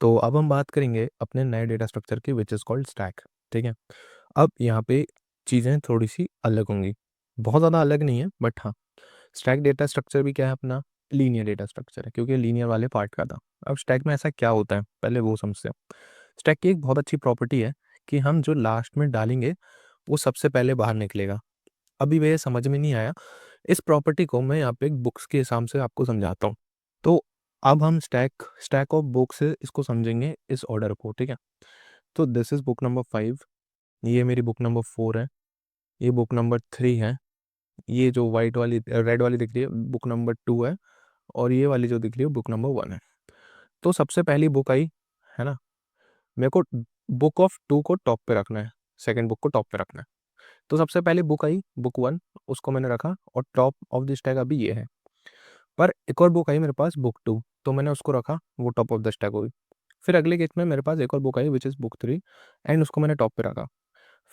तो अब हम बात करेंगे अपने नए डेटा स्ट्रक्चर की विच इज़ कॉल्ड स्टैक। ठीक है। अब यहाँ पे चीज़ें थोड़ी सी अलग होंगी, बहुत ज़्यादा अलग नहीं है बट हाँ, स्टैक डेटा स्ट्रक्चर भी क्या है अपना, लीनियर डेटा स्ट्रक्चर है क्योंकि लीनियर वाले पार्ट का था। अब स्टैक में ऐसा क्या होता है पहले वो समझते हैं। स्टैक की एक बहुत अच्छी प्रॉपर्टी है कि हम जो लास्ट में डालेंगे वो सबसे पहले बाहर निकलेगा। अभी वह समझ में नहीं आया, इस प्रॉपर्टी को मैं यहाँ पे एक बुक्स के हिसाब से आपको समझाता हूँ। तो अब हम स्टैक स्टैक ऑफ बुक्स से इसको समझेंगे इस ऑर्डर को। ठीक है। तो दिस इज़ बुक नंबर 5, ये मेरी बुक नंबर 4 है, ये बुक नंबर 3 है, ये जो वाइट वाली रेड वाली दिख रही है बुक नंबर 2 है, और ये वाली जो दिख रही है बुक नंबर 1 है। तो सबसे पहली बुक आई, है ना? मेरे को बुक ऑफ 2 को टॉप पे रखना है, सेकंड बुक को टॉप पे रखना है। तो सबसे पहली बुक आई बुक 1, उसको मैंने रखा और टॉप ऑफ द स्टैक अभी ये है। पर एक और बुक आई मेरे पास बुक 2, तो मैंने उसको रखा, वो टॉप ऑफ द स्टैक हो गई। फिर अगले केस में मेरे पास एक और book I which is book 3 and उसको मैंने टॉप पे रखा।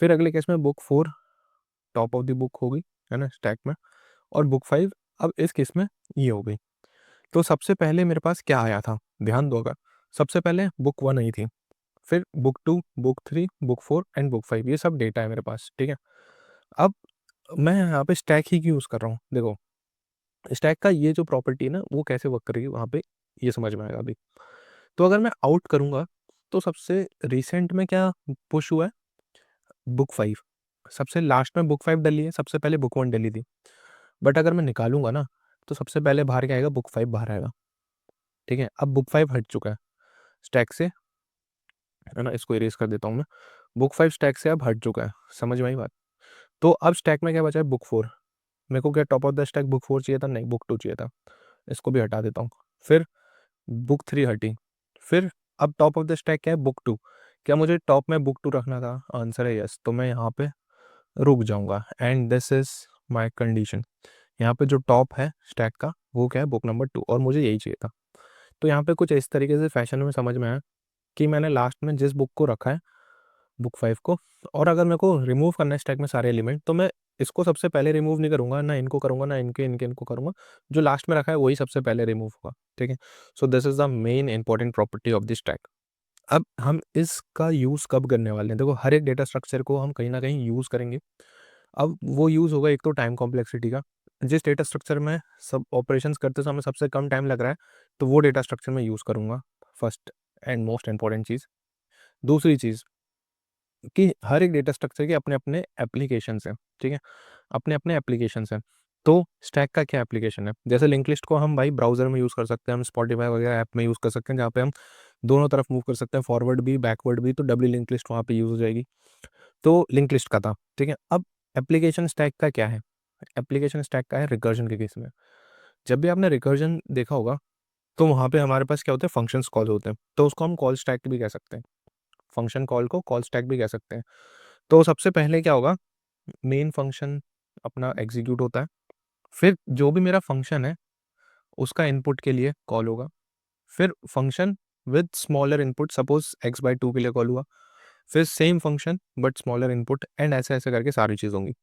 फिर अगले केस में book 4 top of the book हो गई, है ना, स्टैक में। और बुक 5 अब इस केस में ये हो गई। तो सबसे पहले मेरे पास क्या आया था? ध्यान दो अगर, सबसे पहले बुक 1 आई थी, फिर book 2, book 3, book 4 and book 5, ये सब डेटा है मेरे पास। ठीक है। अब मैं यहाँ पे स्टैक ही क्यों यूज़ कर रहा हूँ? देखो, स्टैक का ये जो प्रॉपर्टी है ना, वो कैसे वर्क करेगी वहाँ पे ये समझ में आएगा अभी। तो अगर मैं आउट करूँगा, तो सबसे रिसेंट में क्या पुश हुआ है? बुक 5। सबसे लास्ट में बुक 5 डली है, सबसे पहले बुक 1 डली थी। बट अगर मैं निकालूँगा ना, तो सबसे पहले बाहर क्या आएगा? बुक 5 बाहर आएगा। ठीक है? अब बुक 5 हट चुका है स्टैक से, है ना? इसको इरेज़ कर देता हूँ मैं। बुक 5 स्टैक से अब हट चुका है, समझ में आई बात? तो अब स्टैक में क्या बचा है? बुक 4। मेरे को क्या top of the stack book 4 चाहिए था? नहीं, बुक 2 चाहिए था। इसको भी हटा देता हूँ। फिर बुक 3 हटी। फिर अब टॉप ऑफ द स्टैक क्या है? बुक 2। क्या मुझे टॉप में बुक 2 रखना था? आंसर है यस। तो मैं यहाँ पे रुक जाऊँगा and this is my condition. यहाँ पे जो टॉप है स्टैक का वो क्या है? बुक नंबर 2, और मुझे यही चाहिए था। तो यहाँ पे कुछ इस तरीके से फैशन में समझ में आया कि मैंने लास्ट में जिस बुक को रखा है, बुक 5 को, और अगर मेरे को रिमूव करना है स्टैक में सारे एलिमेंट, तो मैं इसको सबसे पहले रिमूव नहीं करूँगा, ना इनको करूँगा, ना इनको करूँगा। जो लास्ट में रखा है वही सबसे पहले रिमूव होगा। ठीक है? So this is the main important property of the stack. अब हम इसका यूज़ कब करने वाले हैं? देखो, हर एक डेटा स्ट्रक्चर को हम कहीं न कहीं यूज़ करेंगे। अब वो यूज़ होगा एक तो टाइम कॉम्प्लेक्सिटी का। जिस डेटा स्ट्रक्चर में सब ऑपरेशंस करते समय सबसे कम टाइम लग रहा है, तो वो डेटा स्ट्रक्चर मैं यूज़ करूँगा, फर्स्ट एंड मोस्ट इम्पोर्टेंट चीज़। दूसरी चीज़ कि हर एक डेटा स्ट्रक्चर के अपने-अपने एप्लीकेशंस हैं, ठीक है? अपने-अपने एप्लीकेशंस हैं। तो स्टैक का क्या एप्लीकेशन है? जैसे लिंक लिस्ट को हम भाई ब्राउज़र में यूज़ कर सकते हैं, हम स्पॉटिफ़ाई वगैरह ऐप में यूज़ कर सकते हैं, जहाँ पे हम दोनों तरफ मूव कर सकते हैं, फॉरवर्ड भी, बैकवर्ड भी, तो डब्ल्यू लिंक लिस्ट वहाँ पे यूज़ हो जाएगी। तो लिंक लिस्ट का था, ठीक है? अब एप्लीकेशन स्टैक का क्या है? एप्लीकेशन स्टैक का है रिकर्जन के केस में। जब भी आपने रिकर्जन देखा होगा, तो वहाँ पे हमारे पास क्या होता है? फंक्शंस कॉल होते हैं, तो उसको हम कॉल स्टैक भी कह सकते हैं। फंक्शन कॉल को कॉल स्टैक भी कह सकते हैं। तो सबसे पहले क्या होगा? मेन फंक्शन अपना एग्ज़ीक्यूट होता है, फिर जो भी मेरा फंक्शन है, उसका इनपुट के लिए कॉल होगा, फिर function with smaller input, suppose x/2 के लिए कॉल हुआ, फिर same function but smaller input, and ऐसे-ऐसे करके सारी चीज़ होंगी।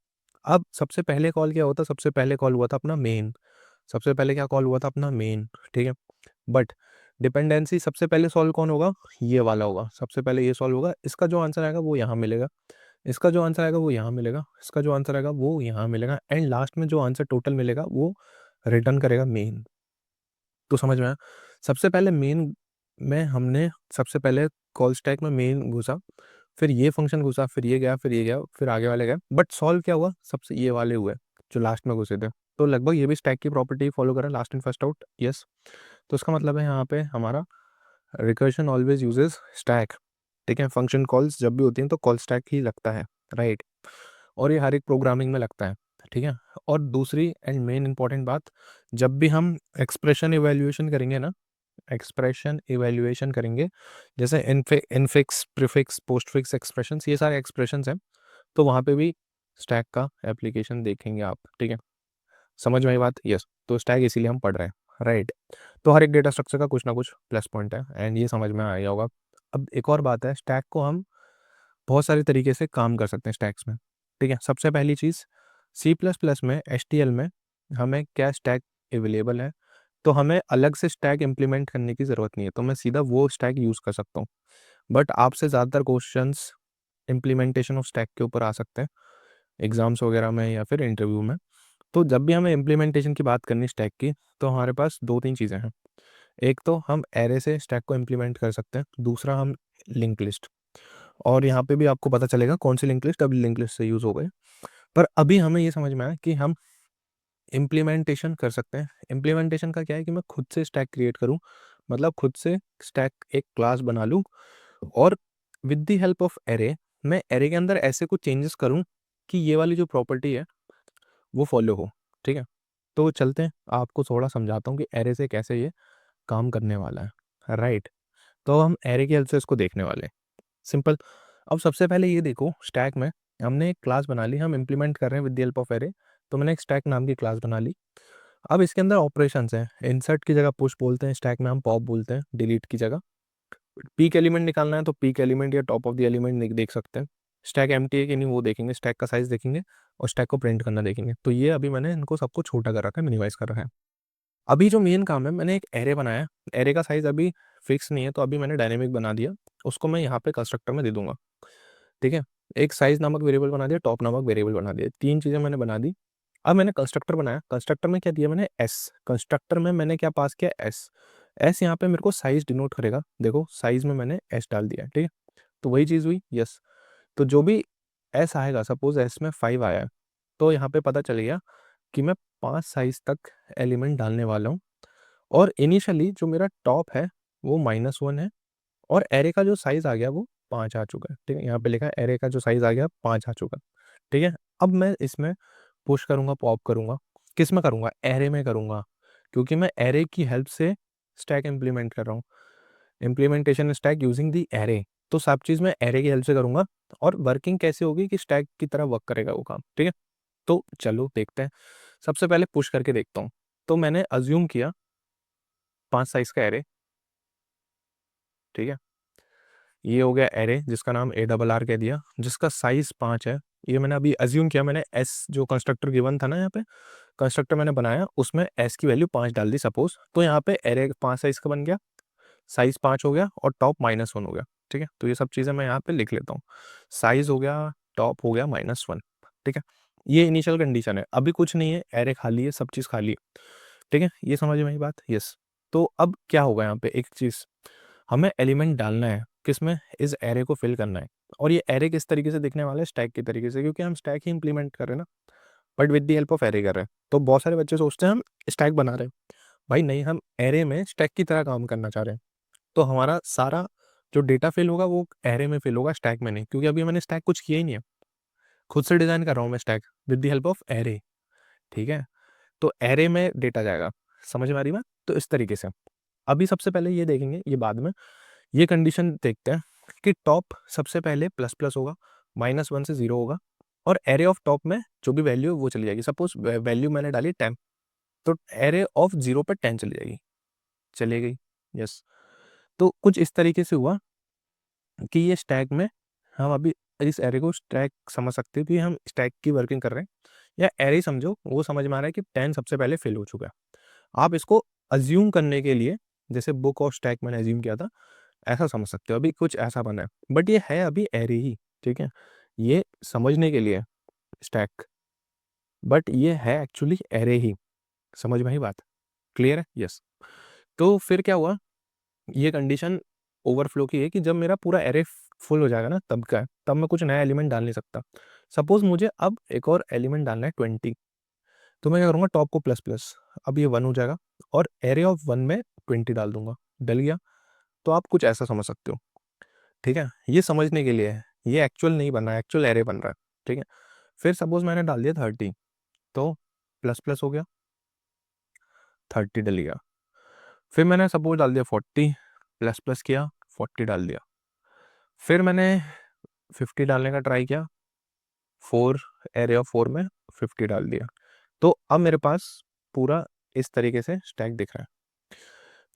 अब सबसे पहले कॉल क्या होता है? सबसे पहले कॉल हुआ था अपना मेन। सबसे पहले क्या कॉल हुआ था? अपना मेन, ठीक है? बट डिपेंडेंसी सबसे पहले सॉल्व कौन होगा? ये वाला होगा। सबसे पहले ये सॉल्व होगा, इसका जो आंसर आएगा वो यहाँ मिलेगा, इसका जो आंसर आएगा वो यहाँ मिलेगा, इसका जो आंसर आएगा वो यहाँ मिलेगा, एंड लास्ट में जो आंसर टोटल मिलेगा वो रिटर्न करेगा मेन। तो समझ में आया? सबसे पहले मेन में हमने सबसे पहले कॉल स्टैक में मेन घुसा, फिर ये फंक्शन घुसा, फिर ये गया, फिर ये गया, फिर आगे वाले गए, बट सॉल्व क्या हुआ? सबसे ये वाले हुए, जो लास्ट में घुसे थे। तो लगभग ये भी स्टैक की प्रॉपर्टी फॉलो कर रहा है, last in first out, yes. तो इसका मतलब है यहाँ पे हमारा रिकर्शन ऑलवेज़ यूज़ेज़ स्टैक, ठीक है? फंक्शन कॉल्स जब भी होती हैं तो कॉल स्टैक ही लगता है, राइट? और ये हर एक प्रोग्रामिंग में लगता है, ठीक है? और दूसरी एंड मेन इम्पोर्टेंट बात, जब भी हम एक्सप्रेशन इवैल्यूएशन करेंगे ना, एक्सप्रेशन इवैल्यूएशन करेंगे, जैसे इन्फिक्स, प्रीफिक्स, पोस्टफिक्स एक्सप्रेशंस, ये सारे एक्सप्रेशंस हैं, तो वहाँ पे भी स्टैक का एप्लीकेशन देखेंगे आप, ठीक है? समझ में आई बात? यस। तो स्टैक इसीलिए हम पढ़ रहे हैं, राइट? तो हर एक डेटा स्ट्रक्चर का कुछ ना कुछ प्लस पॉइंट है एंड ये समझ में आ गया होगा। अब एक और बात है, स्टैक को हम बहुत सारे तरीके से काम कर सकते हैं स्टैक्स में, ठीक है? सबसे पहली चीज़, सी प्लस प्लस में, एचटीएल में हमें क्या स्टैक अवेलेबल है? तो हमें अलग से स्टैक इम्प्लीमेंट करने की ज़रूरत नहीं है, तो मैं सीधा वो स्टैक यूज़ कर सकता हूँ। बट आपसे ज़्यादातर क्वेश्चंस इम्प्लीमेंटेशन ऑफ स्टैक के ऊपर आ सकते हैं एग्ज़ाम्स वगैरह में या फिर इंटरव्यू में। तो जब भी हमें इम्प्लीमेंटेशन की बात करनी स्टैक की, तो हमारे पास 2-3 चीज़ें हैं। एक तो हम एरे से स्टैक को इम्प्लीमेंट कर सकते हैं, दूसरा हम लिंक लिस्ट। और यहाँ पे भी आपको पता चलेगा कौन सी लिंक लिस्ट अभी लिंक लिस्ट से यूज़ हो गई। पर अभी हमें ये समझ में आया कि हम इम्प्लीमेंटेशन कर सकते हैं। इम्प्लीमेंटेशन का क्या है कि मैं खुद से स्टैक क्रिएट करूँ, मतलब खुद से स्टैक एक क्लास बना लूँ और with the help of array मैं एरे के अंदर ऐसे कुछ चेंजेस करूँ कि ये वाली जो प्रॉपर्टी है वो फॉलो हो। ठीक है? तो चलते हैं, आपको थोड़ा समझाता हूँ कि एरे से कैसे ये काम करने वाला है, राइट? तो हम एरे की हेल्प से इसको देखने वाले हैं। सिंपल। अब सबसे पहले ये देखो, स्टैक में हमने एक क्लास बना ली, हम इम्प्लीमेंट कर रहे हैं with the help of array. तो मैंने एक स्टैक नाम की क्लास बना ली। अब इसके अंदर ऑपरेशंस हैं। इंसर्ट की जगह पुश बोलते हैं, स्टैक में हम पॉप बोलते हैं, डिलीट की जगह। पीक एलिमेंट निकालना है तो पीक एलिमेंट या टॉप ऑफ द एलिमेंट देख सकते हैं। स्टैक एम्प्टी है कि नहीं वो देखेंगे, स्टैक का साइज़ देखेंगे और स्टैक को प्रिंट करना देखेंगे। तो ये अभी मैंने इनको सबको छोटा कर रखा है, मिनिमाइज़ कर रखा है। अभी जो मेन काम है, मैंने एक एरे बनाया। एरे का साइज़ अभी फिक्स नहीं है, तो अभी मैंने डायनामिक बना दिया। उसको मैं यहाँ पे कंस्ट्रक्टर में दे दूँगा, ठीक है? एक साइज़ नामक वेरिएबल बना दिया, टॉप नामक वेरिएबल बना दिया। 3 चीज़ें मैंने बना दी। अब मैंने कंस्ट्रक्टर बनाया, कंस्ट्रक्टर में क्या दिया मैंने एस, कंस्ट्रक्टर में मैंने क्या पास किया एस। एस यहाँ पे मेरे को साइज़ डिनोट करेगा, देखो साइज़ में मैंने एस डाल दिया, ठीक है? तो वही चीज़ हुई, यस। तो जो भी एस आएगा, सपोज़ एस में 5 आया है, तो यहाँ पे पता चल गया कि मैं 5 साइज़ तक एलिमेंट डालने वाला हूँ। और इनिशियली जो मेरा टॉप है वो -1 है और एरे का जो साइज़ आ गया वो 5 आ चुका है, ठीक है? यहाँ पे लिखा है एरे का जो साइज़ आ गया 5 आ चुका है, ठीक है? अब मैं इसमें पुश करूँगा, पॉप करूँगा, किस में करूँगा? एरे में करूँगा, क्योंकि मैं एरे की हेल्प से स्टैक इम्प्लीमेंट कर रहा हूँ। Implementation stack using the array, तो सब चीज़ मैं एरे की हेल्प से करूँगा। और वर्किंग कैसे होगी कि स्टैक की तरह वर्क करेगा वो काम, ठीक है? तो चलो देखते हैं। सबसे पहले पुश करके देखता हूँ। तो मैंने अज़्यूम किया 5 साइज़ का एरे, ठीक है? ये हो गया एरे जिसका नाम ARR कह दिया, जिसका साइज़ 5 है। ये मैंने अभी अज़्यूम किया, मैंने एस जो कंस्ट्रक्टर गिवन था ना यहाँ पे, कंस्ट्रक्टर मैंने बनाया उसमें एस की वैल्यू 5 डाल दी सपोज़, तो यहाँ पे एरे 5 साइज़ का बन गया, साइज़ 5 हो गया और टॉप -1 हो गया, ठीक है? तो ये सब चीज़ें मैं यहाँ पे लिख लेता हूँ। साइज़ हो गया, टॉप हो गया -1, ठीक है? ये इनिशियल कंडीशन है, अभी कुछ नहीं है, एरे खाली है, सब चीज़ खाली है, ठीक है? ये समझ में आई बात? यस। तो अब क्या होगा यहाँ पे एक चीज़, हमें एलिमेंट डालना है, किसमें? इस एरे को फिल करना है। और ये एरे किस तरीके से दिखने वाला है? स्टैक के तरीके से, क्योंकि हम स्टैक ही इम्प्लीमेंट कर रहे हैं ना, but with the help of array कर रहे हैं। तो बहुत सारे बच्चे सोचते हैं हम स्टैक बना रहे हैं, भाई नहीं, हम एरे में स्टैक की तरह काम करना चाह रहे हैं। तो हमारा सारा जो डेटा फिल होगा वो एरे में फिल होगा, स्टैक में नहीं, क्योंकि अभी मैंने स्टैक कुछ किया ही नहीं है, खुद से डिज़ाइन कर रहा हूँ मैं stack with the help of array, ठीक है? तो एरे में डेटा जाएगा, समझ में आ रही बात? तो इस तरीके से। अभी सबसे पहले ये देखेंगे, ये बाद में, ये कंडीशन देखते हैं कि टॉप सबसे पहले प्लस प्लस होगा, -1 से 0 होगा और एरे ऑफ टॉप में जो भी वैल्यू है वो चली जाएगी। सपोज वैल्यू मैंने डाली 10, तो एरे ऑफ 0 पे 10 चली जाएगी, चली गई, यस। तो कुछ इस तरीके से हुआ कि ये स्टैक में हम अभी इस एरे को स्टैक समझ सकते हो कि हम स्टैक की वर्किंग कर रहे हैं, या एरे समझो, वो समझ में आ रहा है कि 10 सबसे पहले फिल हो चुका है। आप इसको अज्यूम करने के लिए, जैसे बुक ऑफ स्टैक मैंने अज्यूम किया था, ऐसा समझ सकते हो, अभी कुछ ऐसा बना है, बट ये है अभी एरे ही, ठीक है? ये समझने के लिए स्टैक, बट ये है एक्चुअली एरे ही, समझ में आई बात? क्लियर है? यस। तो फिर क्या हुआ, ये कंडीशन ओवरफ्लो की है कि जब मेरा पूरा एरे फुल हो जाएगा ना, तब का है, तब मैं कुछ नया एलिमेंट डाल नहीं सकता। सपोज़ मुझे अब एक और एलिमेंट डालना है 20, तो मैं क्या करूँगा, टॉप को प्लस प्लस, अब ये 1 हो जाएगा और एरे ऑफ 1 में 20 डाल दूँगा, डल गया। तो आप कुछ ऐसा समझ सकते हो, ठीक है? ये समझने के लिए है, ये एक्चुअल नहीं बन रहा है, एक्चुअल एरे बन रहा है, ठीक है? फिर सपोज़ मैंने डाल दिया 30, तो प्लस प्लस हो गया, 30 डल गया। फिर मैंने सपोज़ डाल दिया 40, प्लस प्लस किया, 40 डाल दिया। फिर मैंने 50 डालने का ट्राई किया, 4, एरे ऑफ 4 में 50 डाल दिया। तो अब मेरे पास पूरा इस तरीके से स्टैक दिख रहा है,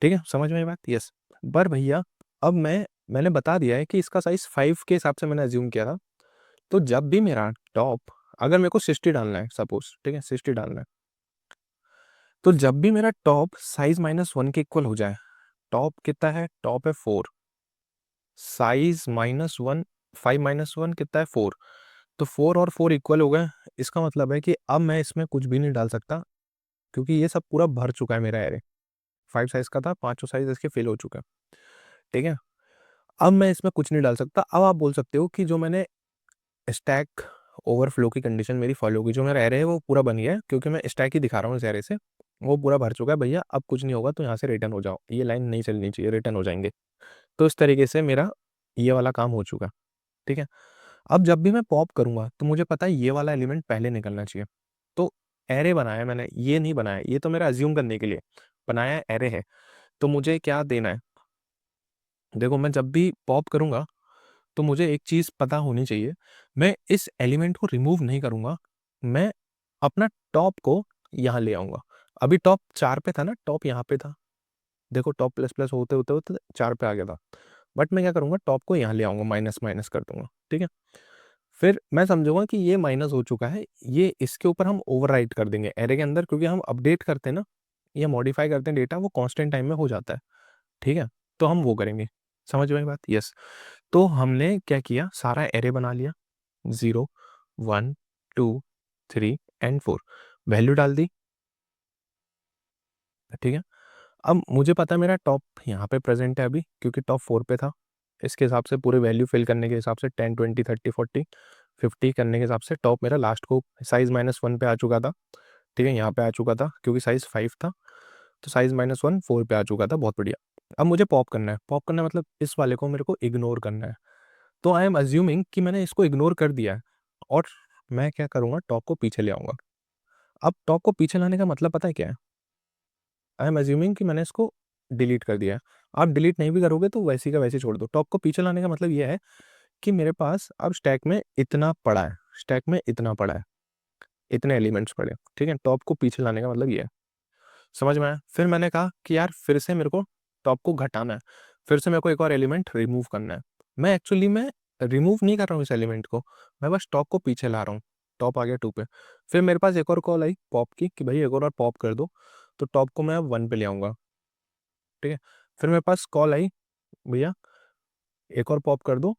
ठीक है? समझ में आई बात? यस। पर भैया अब मैंने बता दिया है कि इसका साइज़ 5 के हिसाब से मैंने अज़्यूम किया था, तो जब भी मेरा टॉप, अगर मेरे को 60 डालना है सपोज़, ठीक है? 60 डालना है, तो जब भी मेरा टॉप साइज -1 के इक्वल हो जाए, टॉप कितना है, टॉप है 4, साइज -1, 5 - 1 कितना है 4, तो 4 और 4 इक्वल हो गए। इसका मतलब है कि अब मैं इसमें कुछ भी नहीं डाल सकता, क्योंकि ये सब पूरा भर चुका है मेरा एरे। 5 साइज का था, पांचों साइज इसके फिल हो चुका है, ठीक है। अब मैं इसमें कुछ नहीं डाल सकता। अब आप बोल सकते हो कि जो मैंने स्टैक ओवरफ्लो की कंडीशन मेरी फॉलो की, जो मेरा एरे है वो पूरा बन गया है, क्योंकि मैं स्टैक ही दिखा रहा हूँ इस एरे से, वो पूरा भर चुका है भैया, अब कुछ नहीं होगा तो यहाँ से रिटर्न हो जाओ, ये लाइन नहीं चलनी चाहिए, रिटर्न हो जाएंगे। तो इस तरीके से मेरा ये वाला काम हो चुका, ठीक है। अब जब भी मैं पॉप करूँगा तो मुझे पता है ये वाला एलिमेंट पहले निकलना चाहिए। तो एरे बनाया मैंने, ये नहीं बनाया, ये तो मेरा अज्यूम करने के लिए बनाया एरे है। तो मुझे क्या देना है, देखो मैं जब भी पॉप करूँगा तो मुझे एक चीज़ पता होनी चाहिए, मैं इस एलिमेंट को रिमूव नहीं करूँगा, मैं अपना टॉप को यहाँ ले आऊँगा। अभी टॉप 4 पे था ना, टॉप यहाँ पे था। देखो टॉप प्लस प्लस होते 4 पे आ गया था। बट मैं क्या करूँगा, टॉप को यहाँ ले आऊँगा, माइनस माइनस कर दूँगा, ठीक है। फिर मैं समझूँगा कि ये माइनस हो चुका है, ये इसके ऊपर हम ओवरराइट कर देंगे एरे के अंदर, क्योंकि हम अपडेट करते हैं ना या मॉडिफाई करते हैं डेटा, वो कांस्टेंट टाइम में हो जाता है, ठीक है। तो हम वो करेंगे, समझ में आई बात? यस। तो हमने क्या किया, सारा एरे बना लिया, 0, 1, 2, 3 एंड 4, वैल्यू डाल दी, ठीक है। अब मुझे पता है मेरा टॉप यहाँ पे प्रेजेंट है अभी, क्योंकि टॉप 4 पे था। इसके हिसाब से पूरे वैल्यू फिल करने के हिसाब से 10, 20, 30, 40, 50 करने के हिसाब से टॉप मेरा लास्ट को साइज -1 पे आ चुका था, ठीक है। यहाँ पे आ चुका था क्योंकि साइज 5 था, तो साइज -1 4 पे आ चुका था, बहुत बढ़िया। अब मुझे पॉप करना है, पॉप करना है मतलब इस वाले को मेरे को इग्नोर करना है। तो आई एम अज्यूमिंग कि मैंने इसको इग्नोर कर दिया है, और मैं क्या करूँगा, टॉप को पीछे ले आऊँगा। अब टॉप को पीछे लाने का मतलब पता है क्या है? आई एम अज्यूमिंग कि मैंने इसको डिलीट कर दिया है। आप डिलीट नहीं भी करोगे तो वैसे का वैसे ही छोड़ दो। टॉप को पीछे लाने का मतलब ये है कि मेरे पास अब स्टैक में इतना पड़ा है, स्टैक में इतना पड़ा है, इतने एलिमेंट्स पड़े हैं, ठीक है। टॉप को पीछे लाने का मतलब ये है, समझ में आया? फिर मैंने कहा कि यार फिर से मेरे को टॉप को घटाना है, फिर से मेरे को एक और एलिमेंट रिमूव करना है। मैं एक्चुअली में रिमूव नहीं कर रहा हूँ इस एलिमेंट को, मैं बस टॉप को पीछे ला रहा हूँ। टॉप आ गया 2 पे। फिर मेरे पास एक और कॉल आई पॉप की कि भाई एक और पॉप कर दो, तो टॉप को मैं अब 1 पे ले आऊँगा, ठीक है। फिर मेरे पास कॉल आई, भैया एक और पॉप कर दो,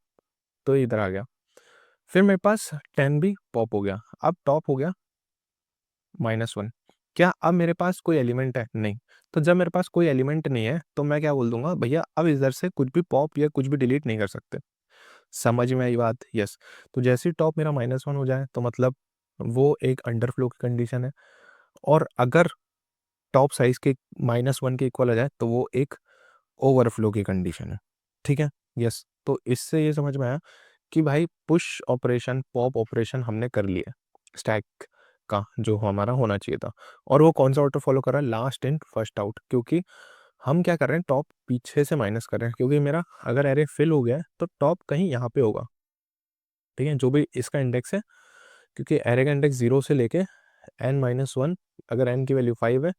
तो ये इधर आ गया। फिर मेरे पास 10 भी पॉप हो गया। अब टॉप हो गया -1। क्या अब मेरे पास कोई एलिमेंट है? नहीं। तो जब मेरे पास कोई एलिमेंट नहीं है, तो मैं क्या बोल दूँगा, भैया अब इधर से कुछ भी पॉप या कुछ भी डिलीट नहीं कर सकते। समझ में आई बात? यस। तो जैसे ही टॉप मेरा -1 हो जाए, तो मतलब वो एक अंडरफ्लो की कंडीशन है, और अगर टॉप साइज़ के -1 के इक्वल आ जाए, तो वो एक ओवरफ्लो की कंडीशन है, ठीक है? यस। तो इससे ये समझ में आया कि भाई पुश ऑपरेशन, पॉप ऑपरेशन हमने कर लिया स्टैक का, जो हमारा होना चाहिए था। और वो कौन सा ऑर्डर फॉलो कर रहा है, लास्ट इन फर्स्ट आउट, क्योंकि हम क्या कर रहे हैं, टॉप पीछे से माइनस कर रहे हैं, क्योंकि मेरा अगर एरे फिल हो गया है तो टॉप कहीं यहाँ पे होगा, ठीक है, जो भी इसका इंडेक्स है, क्योंकि एरे का इंडेक्स 0 से लेके n-1, अगर n की वैल्यू 5 है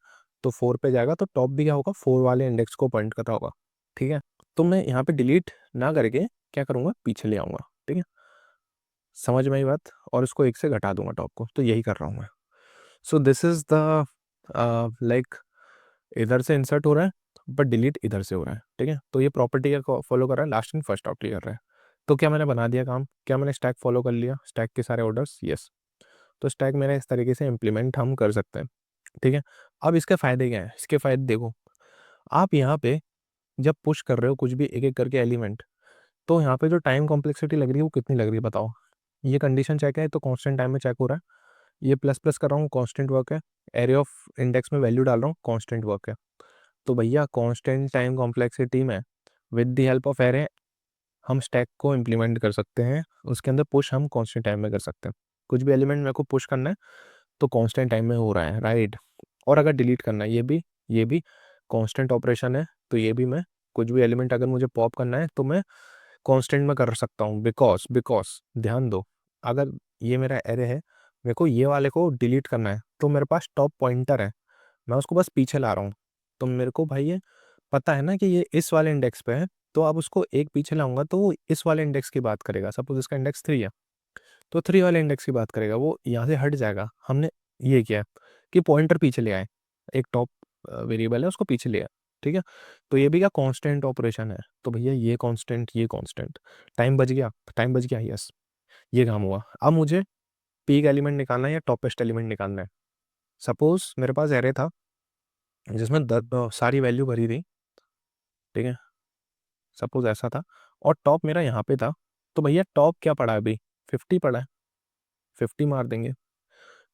तो 4 पे जाएगा, तो टॉप भी क्या होगा, 4 वाले इंडेक्स को पॉइंट कर रहा होगा, ठीक है। तो मैं यहाँ पे डिलीट ना करके क्या करूँगा, पीछे ले आऊँगा, ठीक है। समझ में आई बात? और इसको 1 से घटा दूंगा टॉप को, तो यही कर रहा हूँ मैं। सो दिस इज द लाइक, इधर से इंसर्ट हो रहा है बट डिलीट इधर से हो रहा है, ठीक है। तो ये प्रॉपर्टी का फॉलो कर रहा है, लास्ट इन फर्स्ट आउट कर रहा है। तो क्या मैंने बना दिया काम, क्या मैंने स्टैक फॉलो कर लिया, स्टैक के सारे ऑर्डर्स? यस। तो स्टैक मेरा इस तरीके से इम्प्लीमेंट हम कर सकते हैं, ठीक है। अब इसके फ़ायदे क्या हैं? इसके फ़ायदे देखो, आप यहाँ पे जब पुश कर रहे हो कुछ भी एक एक करके एलिमेंट, तो यहाँ पे जो टाइम कॉम्प्लेक्सिटी लग रही है वो कितनी लग रही है बताओ। ये कंडीशन चेक है तो कांस्टेंट टाइम में चेक हो रहा है, ये प्लस प्लस कर रहा हूँ कांस्टेंट वर्क है, एरे ऑफ इंडेक्स में वैल्यू डाल रहा हूँ कांस्टेंट वर्क है। तो भैया कांस्टेंट टाइम कॉम्प्लेक्सिटी में with the help of array हम स्टैक को इम्प्लीमेंट कर सकते हैं, उसके अंदर पुश हम कांस्टेंट टाइम में कर सकते हैं। कुछ भी एलिमेंट मेरे को पुश करना है तो कांस्टेंट टाइम में हो रहा है, राइट। और अगर डिलीट करना है, ये भी कांस्टेंट ऑपरेशन है, तो ये भी मैं कुछ भी एलिमेंट अगर मुझे पॉप करना है तो मैं कांस्टेंट में कर सकता हूँ, बिकॉज बिकॉज ध्यान दो, अगर ये मेरा एरे है, मेरे को ये वाले को डिलीट करना है, तो मेरे पास टॉप पॉइंटर है, मैं उसको बस पीछे ला रहा हूँ। तो मेरे को भाई ये पता है ना कि ये इस वाले इंडेक्स पे है, तो अब उसको एक पीछे लाऊंगा तो वो इस वाले इंडेक्स की बात करेगा। सपोज इसका इंडेक्स 3 है, तो 3 वाले इंडेक्स की बात करेगा, वो यहाँ से हट जाएगा। हमने ये किया कि पॉइंटर पीछे ले आए, एक टॉप वेरिएबल है उसको पीछे ले आया, ठीक है। तो ये भी क्या कांस्टेंट ऑपरेशन है, तो भैया ये कांस्टेंट, टाइम बच गया, टाइम बच गया, यस, ये काम हुआ। अब मुझे पीक एलिमेंट निकालना है या टॉपेस्ट एलिमेंट निकालना है। सपोज मेरे पास एरे था जिसमें सारी वैल्यू भरी थी, ठीक है, सपोज ऐसा था, और टॉप मेरा यहाँ पे था, तो भैया टॉप क्या पड़ा है अभी, 50 पड़ा है, 50 मार देंगे।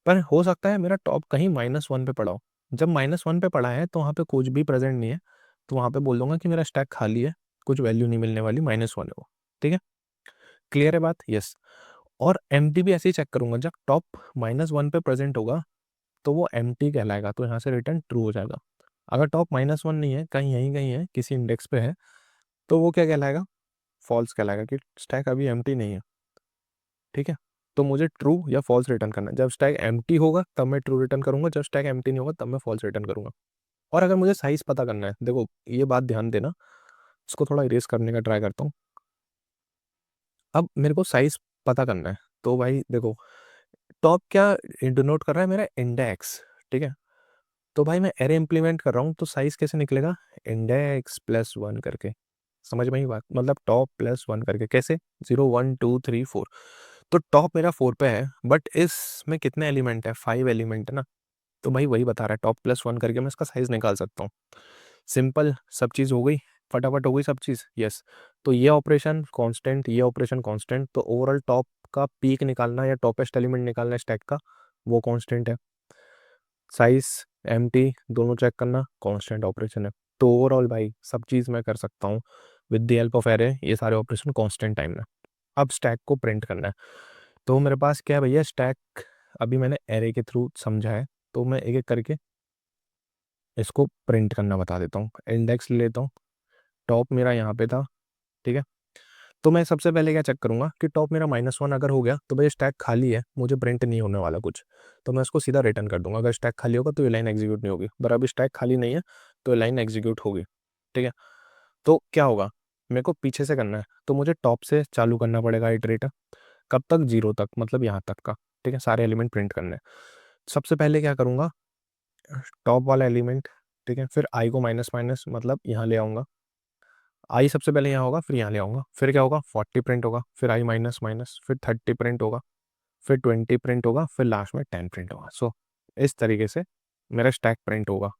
पर हो सकता है मेरा टॉप कहीं -1 पे पड़ा हो। जब -1 पे पड़ा है तो वहाँ पे कुछ भी प्रेजेंट नहीं है, तो वहाँ पे बोल दूंगा कि मेरा स्टैक खाली है, कुछ वैल्यू नहीं मिलने वाली, -1 है वो, ठीक है। क्लियर है बात, यस। और एम्प्टी भी ऐसे ही चेक करूंगा, जब टॉप -1 पे प्रेजेंट होगा तो वो एम्प्टी कहलाएगा, तो यहाँ से रिटर्न ट्रू हो जाएगा। अगर टॉप -1 नहीं है, कहीं यहीं कहीं है, किसी इंडेक्स पे है, तो वो क्या कहलाएगा, फॉल्स कहलाएगा, कि स्टैक अभी एम्प्टी नहीं है, ठीक है। तो मुझे ट्रू या फॉल्स रिटर्न करना है। जब स्टैक एम्प्टी होगा तब मैं ट्रू रिटर्न करूंगा, जब स्टैक एम्प्टी नहीं होगा तब मैं फॉल्स रिटर्न करूंगा। और अगर मुझे साइज पता करना है, देखो ये बात ध्यान देना, इसको थोड़ा इरेज करने का ट्राई करता हूँ। अब मेरे को साइज पता करना है, तो भाई देखो टॉप क्या डिनोट कर रहा है, मेरा इंडेक्स, ठीक है। तो भाई मैं एरे इंप्लीमेंट कर रहा हूँ, तो साइज कैसे निकलेगा, इंडेक्स +1 करके, समझ में ही बात, मतलब टॉप +1 करके, कैसे, 0 1 2 3 4। तो टॉप मेरा 4 पे है, बट इसमें कितने एलिमेंट है, 5 एलिमेंट है ना, तो भाई वही बता रहा है, टॉप +1 करके मैं इसका साइज निकाल सकता हूँ। सिंपल, सब चीज़ हो गई, फटाफट हो गई सब चीज़, यस। तो ये ऑपरेशन कांस्टेंट, ये ऑपरेशन कांस्टेंट, तो ओवरऑल टॉप का पीक निकालना या टॉपेस्ट एलिमेंट निकालना है स्टैक का, वो कांस्टेंट है। साइज, एम्प्टी, दोनों चेक करना, कांस्टेंट ऑपरेशन है। तो ओवरऑल भाई सब चीज़ मैं कर सकता हूँ with the help of array, ये सारे ऑपरेशन कांस्टेंट टाइम में। अब स्टैक को प्रिंट करना है, तो मेरे पास क्या है भैया, स्टैक अभी मैंने एरे के थ्रू समझा है, तो मैं एक एक करके इसको प्रिंट करना बता देता हूँ। इंडेक्स ले लेता हूँ, टॉप मेरा यहाँ पे था, ठीक है। तो मैं सबसे पहले क्या चेक करूंगा कि टॉप मेरा -1 अगर हो गया तो भाई स्टैक खाली है, मुझे प्रिंट नहीं होने वाला कुछ, तो मैं उसको सीधा रिटर्न कर दूंगा। अगर स्टैक खाली होगा तो ये लाइन एग्जीक्यूट नहीं होगी, पर अभी स्टैक खाली नहीं है तो ये लाइन एग्जीक्यूट होगी, ठीक है। तो क्या होगा, मेरे को पीछे से करना है, तो मुझे टॉप से चालू करना पड़ेगा इटरेटर, कब तक, 0 तक, मतलब यहाँ तक का, ठीक है, सारे एलिमेंट प्रिंट करने हैं। सबसे पहले क्या करूँगा, टॉप वाला एलिमेंट, ठीक है, फिर आई को माइनस माइनस मतलब यहाँ ले आऊँगा, आई सबसे पहले यहाँ होगा, फिर यहाँ ले आऊँगा, फिर क्या होगा, 40 प्रिंट होगा, फिर आई माइनस माइनस, फिर 30 प्रिंट होगा, फिर 20 प्रिंट होगा, फिर लास्ट में 10 प्रिंट होगा। सो इस तरीके से मेरा स्टैक प्रिंट होगा।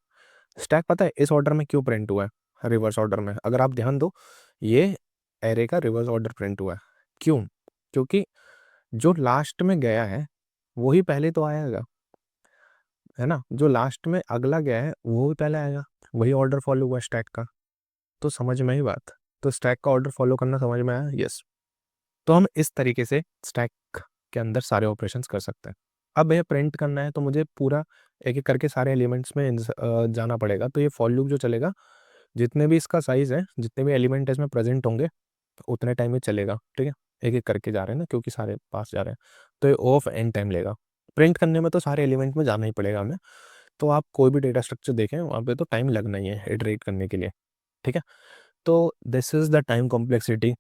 स्टैक पता है इस ऑर्डर में क्यों प्रिंट हुआ है, रिवर्स ऑर्डर में, अगर आप ध्यान दो, ये एरे का रिवर्स ऑर्डर प्रिंट हुआ है, क्यों, क्योंकि जो लास्ट में गया है वही पहले तो आएगा, है ना, जो लास्ट में अगला गया है वो भी पहले आएगा, वही ऑर्डर फॉलो हुआ स्टैक का। तो समझ में ही बात, तो स्टैक का ऑर्डर फॉलो करना समझ में आया, यस। तो हम इस तरीके से स्टैक के अंदर सारे ऑपरेशंस कर सकते हैं। अब यह प्रिंट करना है तो मुझे पूरा एक एक करके सारे एलिमेंट्स में जाना पड़ेगा, तो ये फॉर लूप जो चलेगा, जितने भी इसका साइज है, जितने भी एलिमेंट इसमें प्रेजेंट होंगे उतने टाइम में चलेगा, ठीक है। एक एक करके जा रहे हैं ना, क्योंकि सारे पास जा रहे हैं, तो ये ऑफ एंड टाइम लेगा। प्रिंट करने में तो सारे एलिमेंट में जाना ही पड़ेगा हमें, तो आप कोई भी डेटा स्ट्रक्चर देखें वहाँ पे तो टाइम लगना ही है इटरेट करने के लिए, ठीक है। तो this is the time complexity.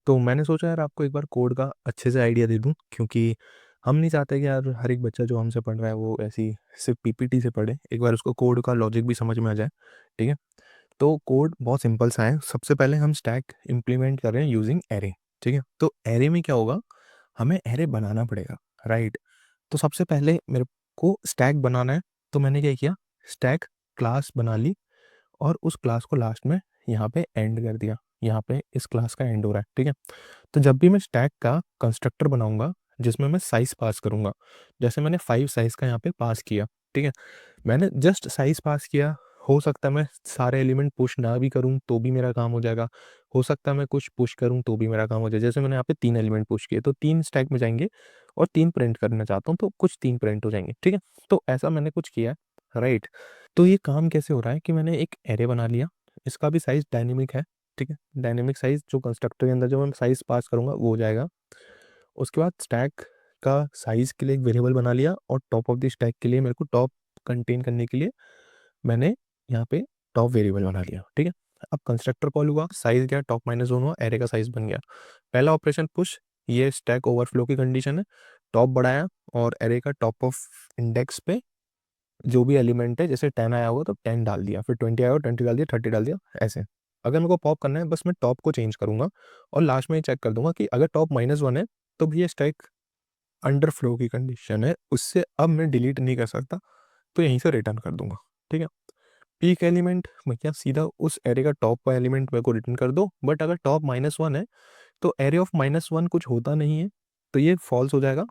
तो मैंने सोचा यार आपको एक बार कोड का अच्छे से आइडिया दे दूं, क्योंकि हम नहीं चाहते कि यार हर एक बच्चा जो हमसे पढ़ रहा है वो ऐसी सिर्फ पीपीटी से पढ़े, एक बार उसको कोड का लॉजिक भी समझ में आ जाए, ठीक है। तो कोड बहुत सिंपल सा है। सबसे पहले हम स्टैक इम्प्लीमेंट कर रहे हैं यूजिंग एरे, ठीक है। तो एरे में क्या होगा, हमें एरे बनाना पड़ेगा, राइट। तो सबसे पहले मेरे को स्टैक बनाना है, तो मैंने क्या किया, स्टैक क्लास बना ली, और उस क्लास को लास्ट में यहाँ पे एंड कर दिया, यहाँ पे इस क्लास का एंड हो रहा है, ठीक है। तो जब भी मैं स्टैक का कंस्ट्रक्टर बनाऊंगा जिसमें मैं साइज पास करूंगा, जैसे मैंने 5 साइज का यहाँ पे पास किया, ठीक है, मैंने जस्ट साइज पास किया, हो सकता है मैं सारे एलिमेंट पुश ना भी करूं तो भी मेरा काम हो जाएगा, हो सकता है मैं कुछ पुश करूं तो भी मेरा काम हो जाए। जैसे मैंने यहाँ पे 3 एलिमेंट पुश किए तो 3 स्टैक में जाएंगे, और 3 प्रिंट करना चाहता हूँ तो कुछ 3 प्रिंट हो जाएंगे, ठीक है। तो ऐसा मैंने कुछ किया, राइट। तो ये काम कैसे हो रहा है कि मैंने एक एरे बना लिया, इसका भी साइज डायनेमिक है, ठीक है। डायनेमिक साइज जो कंस्ट्रक्टर के अंदर जो मैं साइज पास करूंगा वो हो जाएगा। उसके बाद स्टैक का साइज के लिए एक वेरिएबल बना लिया, और टॉप ऑफ द स्टैक के लिए मेरे को टॉप कंटेन करने के लिए मैंने यहाँ पे टॉप वेरिएबल बना लिया, ठीक है। अब कंस्ट्रक्टर कॉल हुआ, साइज गया, टॉप -1 हुआ, एरे का साइज बन गया। पहला ऑपरेशन पुश, ये स्टैक ओवरफ्लो की कंडीशन है, टॉप बढ़ाया और एरे का टॉप ऑफ इंडेक्स पे जो भी एलिमेंट है, जैसे 10 आया होगा तो 10 डाल दिया, फिर 20 आया होगा 20 डाल दिया, 30 डाल दिया, ऐसे। अगर मेरे को पॉप करना है, बस मैं टॉप को चेंज करूँगा और लास्ट में ये चेक कर दूंगा कि अगर टॉप -1 है तो भी ये स्टैक अंडर फ्लो की कंडीशन है, उससे अब मैं डिलीट नहीं कर सकता, तो यहीं से रिटर्न कर दूंगा। ठीक है। पीक एलिमेंट भैया सीधा उस एरे का टॉप का एलिमेंट मेरे को रिटर्न कर दो, बट अगर टॉप -1 है तो एरे ऑफ -1 कुछ होता नहीं है, तो ये फॉल्स हो जाएगा,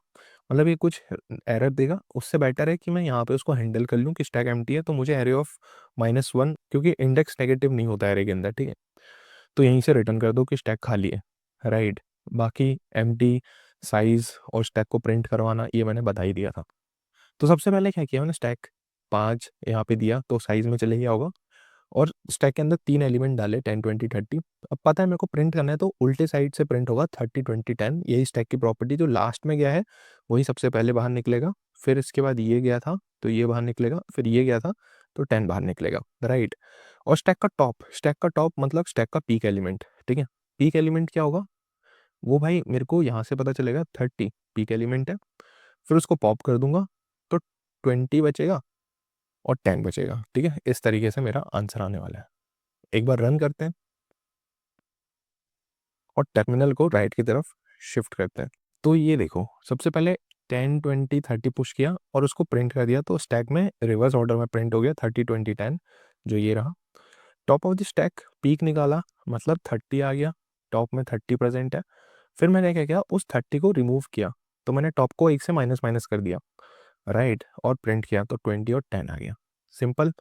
मतलब ये कुछ एरर देगा। उससे बेटर है कि मैं यहाँ पे उसको हैंडल कर लूँ कि स्टैक एम्प्टी है, तो मुझे एरे ऑफ -1, क्योंकि इंडेक्स नेगेटिव नहीं होता एरे के अंदर, ठीक है, तो यहीं से रिटर्न कर दो कि स्टैक खाली है, राइट। बाकी एम्प्टी, साइज और स्टैक को प्रिंट करवाना ये मैंने बता ही दिया था। तो सबसे पहले क्या किया मैंने, स्टैक 5 यहाँ पे दिया तो साइज में चले गया होगा, और स्टैक के अंदर 3 एलिमेंट डाले 10 20 30। अब पता है मेरे को प्रिंट करना है तो उल्टे साइड से प्रिंट होगा 30 20 10, यही स्टैक की प्रॉपर्टी, जो लास्ट में गया है वही सबसे पहले बाहर निकलेगा, फिर इसके बाद ये गया था तो ये बाहर निकलेगा, फिर ये गया था तो 10 बाहर निकलेगा, राइट। और स्टैक का टॉप मतलब स्टैक का पीक एलिमेंट, ठीक है। पीक एलिमेंट क्या होगा, वो भाई मेरे को यहाँ से पता चलेगा 30 पीक एलिमेंट है, फिर उसको पॉप कर दूंगा तो 20 बचेगा और 10 बचेगा, ठीक है। इस तरीके से मेरा आंसर आने वाला है। एक बार रन करते हैं और टर्मिनल को राइट की तरफ शिफ्ट करते हैं। तो ये देखो, सबसे पहले 10 20 30 पुश किया और उसको प्रिंट कर दिया, तो स्टैक में रिवर्स ऑर्डर में प्रिंट हो गया 30 20 10, जो ये रहा। Top of the stack peak निकाला, मतलब 30 आ गया, टॉप में 30 प्रेजेंट है। फिर मैंने क्या किया, उस 30 को रिमूव किया, तो मैंने टॉप को एक से माइनस माइनस कर दिया, राइट, और प्रिंट किया तो 20 और 10 आ गया, सिंपल।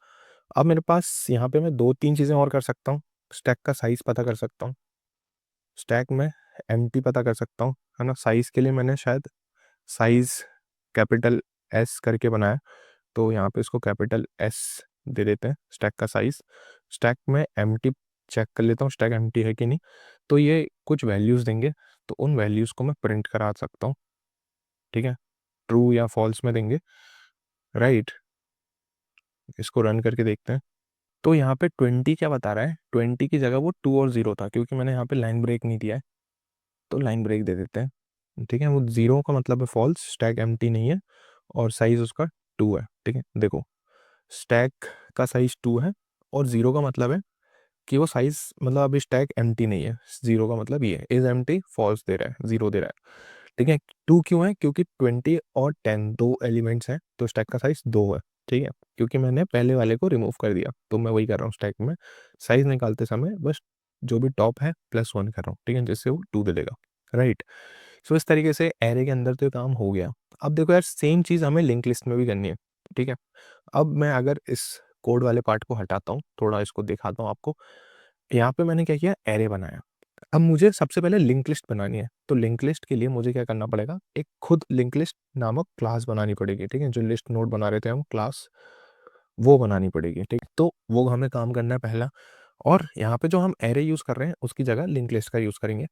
अब मेरे पास यहाँ पे मैं 2 3 चीज़ें और कर सकता हूँ। स्टैक का साइज़ पता कर सकता हूँ, स्टैक में एम्प्टी पता कर सकता हूँ, है ना। साइज़ के लिए मैंने शायद साइज़ कैपिटल एस करके बनाया, तो यहाँ पे इसको कैपिटल एस दे देते हैं, स्टैक का साइज़। स्टैक में एम्प्टी चेक कर लेता हूँ, स्टैक एम्प्टी है कि नहीं, तो ये कुछ वैल्यूज़ देंगे, तो उन वैल्यूज़ को मैं प्रिंट करा सकता हूँ, ठीक है, ट्रू या फॉल्स में देंगे, राइट। इसको रन करके देखते हैं। तो यहाँ पे 20 क्या बता रहा है, 20 की जगह वो 2 और 0 था, क्योंकि मैंने यहाँ पे लाइन ब्रेक नहीं दिया है, तो लाइन ब्रेक दे देते हैं, ठीक है। वो 0 का मतलब है फॉल्स, स्टैक एम्प्टी नहीं है, और साइज उसका 2 है, ठीक है। देखो, स्टैक का साइज 2 है और 0 का मतलब है कि वो साइज, मतलब अभी स्टैक एम्प्टी नहीं है, 0 का मतलब ये है इज एम्प्टी, फॉल्स दे रहा है, 0 दे रहा है, ठीक है। 2 क्यों है, क्योंकि 20 और 10 दो एलिमेंट्स हैं, तो स्टैक का साइज 2 है, ठीक है, क्योंकि मैंने पहले वाले को रिमूव कर दिया, तो मैं वही कर रहा हूँ स्टैक में साइज निकालते समय, बस जो भी टॉप है +1 कर रहा हूँ, ठीक है, जिससे वो 2 दे देगा, राइट। सो इस तरीके से एरे के अंदर तो ये काम हो गया। अब देखो यार, सेम चीज़ हमें लिंक लिस्ट में भी करनी है, ठीक है। अब मैं अगर इस कोड वाले पार्ट को हटाता हूँ, थोड़ा इसको दिखाता हूँ आपको। यहाँ पे मैंने क्या किया, एरे बनाया। अब मुझे सबसे पहले लिंक लिस्ट बनानी है, तो लिंक लिस्ट के लिए मुझे क्या करना पड़ेगा, एक खुद लिंक लिस्ट नामक क्लास बनानी पड़ेगी, ठीक है। जो लिस्ट नोड बना रहे थे हम क्लास, वो बनानी पड़ेगी, ठीक। तो वो हमें काम करना है पहला, और यहाँ पे जो हम एरे यूज़ कर रहे हैं उसकी जगह लिंक लिस्ट का यूज़ करेंगे,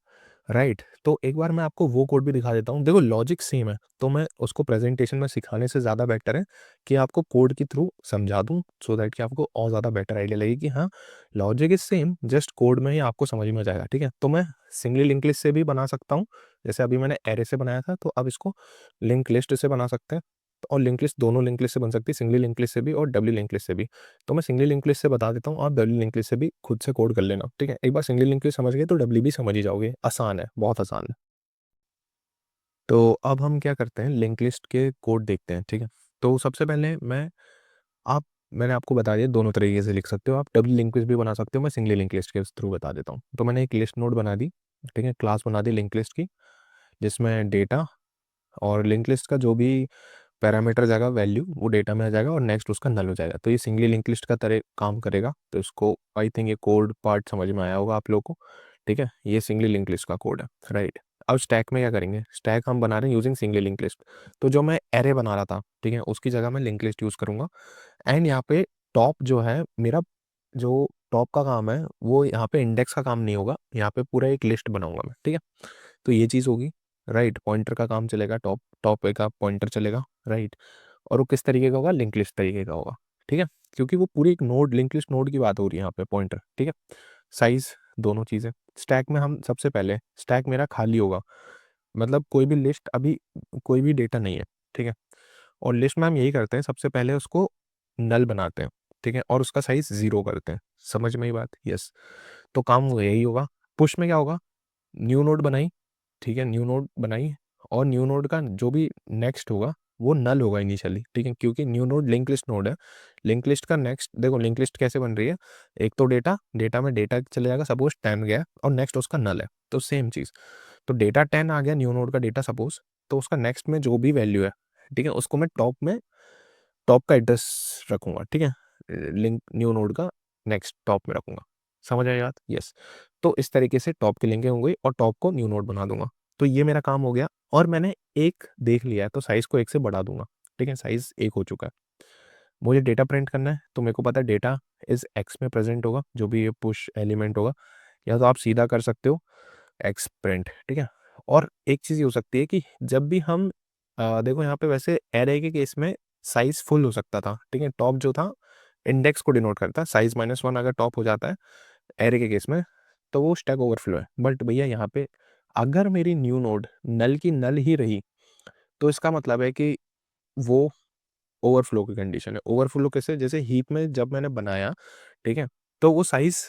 राइट। तो एक बार मैं आपको वो कोड भी दिखा देता हूँ। देखो, लॉजिक सेम है, तो मैं उसको प्रेजेंटेशन में सिखाने से ज़्यादा बेटर है कि आपको कोड के थ्रू समझा दूँ, सो दैट कि आपको और ज़्यादा बेटर आइडिया लगे कि हाँ, logic is same, just code में ही आपको समझ में आ जाएगा, ठीक है। तो मैं सिंगली लिंक लिस्ट से भी बना सकता हूँ, जैसे अभी मैंने एरे से बनाया था, तो अब इसको लिंक लिस्ट से बना सकते हैं। और लिंक लिस्ट दोनों लिंक लिस्ट से बन सकती है, सिंगली लिंक लिस्ट से भी और डब्ल्यू लिंक लिस्ट से भी। तो मैं सिंगली लिंक लिस्ट से बता देता हूँ, आप डब्ल्यू लिंक लिस्ट से भी खुद से कोड कर लेना, ठीक है। एक बार सिंगली लिंक लिस्ट समझ गए तो डब्ल्यू भी समझ ही जाओगे, आसान है, बहुत आसान है। तो अब हम क्या करते हैं, लिंक लिस्ट के कोड देखते हैं, ठीक है। तो सबसे पहले आप मैंने आपको बता दिया, दोनों तरीके से लिख सकते हो आप, डब्ल्यू लिंक लिस्ट भी बना सकते हो, मैं सिंगली लिंक लिस्ट के थ्रू बता देता हूँ। तो मैंने एक लिस्ट नोड बना दी, ठीक है, क्लास बना दी लिंक लिस्ट की, जिसमें डेटा और लिंक लिस्ट का जो भी पैरामीटर जाएगा, वैल्यू, वो डेटा में आ जाएगा और नेक्स्ट उसका नल हो जाएगा। तो ये सिंगली लिंक लिस्ट का तरह काम करेगा। तो इसको आई थिंक ये कोड पार्ट समझ में आया होगा आप लोगों को, ठीक है। ये सिंगली लिंक लिस्ट का कोड है, राइट। अब स्टैक में क्या करेंगे, स्टैक हम बना रहे हैं यूजिंग सिंगली लिंक लिस्ट। तो जो मैं एरे बना रहा था, ठीक है, उसकी जगह मैं लिंक लिस्ट यूज़ करूँगा। एंड यहाँ पे टॉप जो है मेरा, जो टॉप का काम है वो यहाँ पे इंडेक्स का काम नहीं होगा, यहाँ पे पूरा एक लिस्ट बनाऊंगा मैं, ठीक है। तो ये चीज़ होगी, राइट। पॉइंटर का काम चलेगा, टॉप टॉप का पॉइंटर चलेगा, राइट। और वो किस तरीके का होगा, लिंक लिस्ट तरीके का होगा, ठीक है। क्योंकि वो पूरी एक नोड, लिंक लिस्ट नोड की बात हो रही है यहाँ पे, पॉइंटर, ठीक है। साइज, दोनों चीज़ें। स्टैक में हम सबसे पहले, स्टैक मेरा खाली होगा, मतलब कोई भी लिस्ट, अभी कोई भी डेटा नहीं है, ठीक है। और लिस्ट में हम यही करते हैं, सबसे पहले उसको नल बनाते हैं, ठीक है, और उसका साइज 0 करते हैं। समझ में ही बात? यस। तो काम वो यही होगा। पुश में क्या होगा, न्यू नोड बनाई, ठीक है, न्यू नोड बनाई, और न्यू नोड का जो भी नेक्स्ट होगा वो नल होगा इनिशियली, ठीक है, क्योंकि new node link list node है। लिंक लिस्ट का नेक्स्ट देखो, लिंक लिस्ट कैसे बन रही है, एक तो डेटा, डेटा में डेटा चले जाएगा, सपोज 10 गया और नेक्स्ट उसका नल है, तो सेम चीज़। तो डेटा 10 आ गया न्यू नोड का डेटा सपोज, तो उसका नेक्स्ट में जो भी वैल्यू है, ठीक है, उसको मैं टॉप में, टॉप का एड्रेस रखूंगा, ठीक है, लिंक न्यू नोड का नेक्स्ट टॉप में रखूंगा। समझ आया बात? यस। तो इस तरीके से टॉप की लिंकें होंगी और टॉप को न्यू नोड बना दूंगा। तो ये मेरा काम हो गया, और मैंने एक देख लिया है, तो साइज को एक से बढ़ा दूंगा, ठीक है, साइज एक हो चुका है। मुझे डेटा प्रिंट करना है, तो मेरे को पता है डेटा इस एक्स में प्रेजेंट होगा, जो भी ये पुश एलिमेंट होगा, या तो आप सीधा कर सकते हो एक्स प्रिंट, ठीक है। और एक चीज़ ये हो सकती है कि जब भी हम देखो यहाँ पे वैसे एरे के केस में साइज फुल हो सकता था, ठीक है, टॉप जो था इंडेक्स को डिनोट करता है, साइज -1 अगर टॉप हो जाता है एरे के केस में, तो वो स्टैक ओवरफ्लो है। बट भैया यहाँ पे अगर मेरी न्यू नोड नल की नल ही रही, तो इसका मतलब है कि वो ओवरफ्लो की कंडीशन है। ओवरफ्लो कैसे, जैसे हीप में जब मैंने बनाया, ठीक है, तो वो साइज,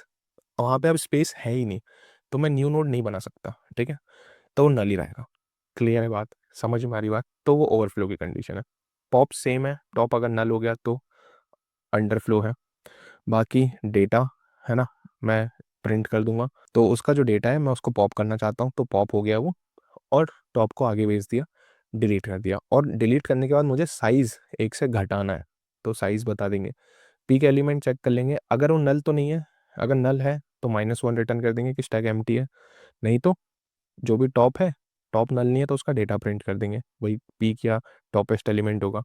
वहाँ पे अब स्पेस है ही नहीं, तो मैं न्यू नोड नहीं बना सकता, ठीक है, तो वो नल ही रहेगा। क्लियर है बात? समझ में आ रही बात? तो वो ओवरफ्लो की कंडीशन है। पॉप सेम है, टॉप अगर नल हो गया तो अंडरफ्लो है। बाकी डेटा है ना, मैं प्रिंट कर दूंगा, तो उसका जो डेटा है मैं उसको पॉप करना चाहता हूँ, तो पॉप हो गया वो, और टॉप को आगे भेज दिया, डिलीट कर दिया, और डिलीट करने के बाद मुझे साइज़ एक से घटाना है, तो साइज़ बता देंगे। पीक एलिमेंट चेक कर लेंगे, अगर वो नल तो नहीं है, अगर नल है तो -1 रिटर्न कर देंगे कि स्टैक एम्प्टी है, नहीं तो जो भी टॉप है, टॉप नल नहीं है तो उसका डेटा प्रिंट कर देंगे, वही पीक या टॉपेस्ट एलिमेंट होगा।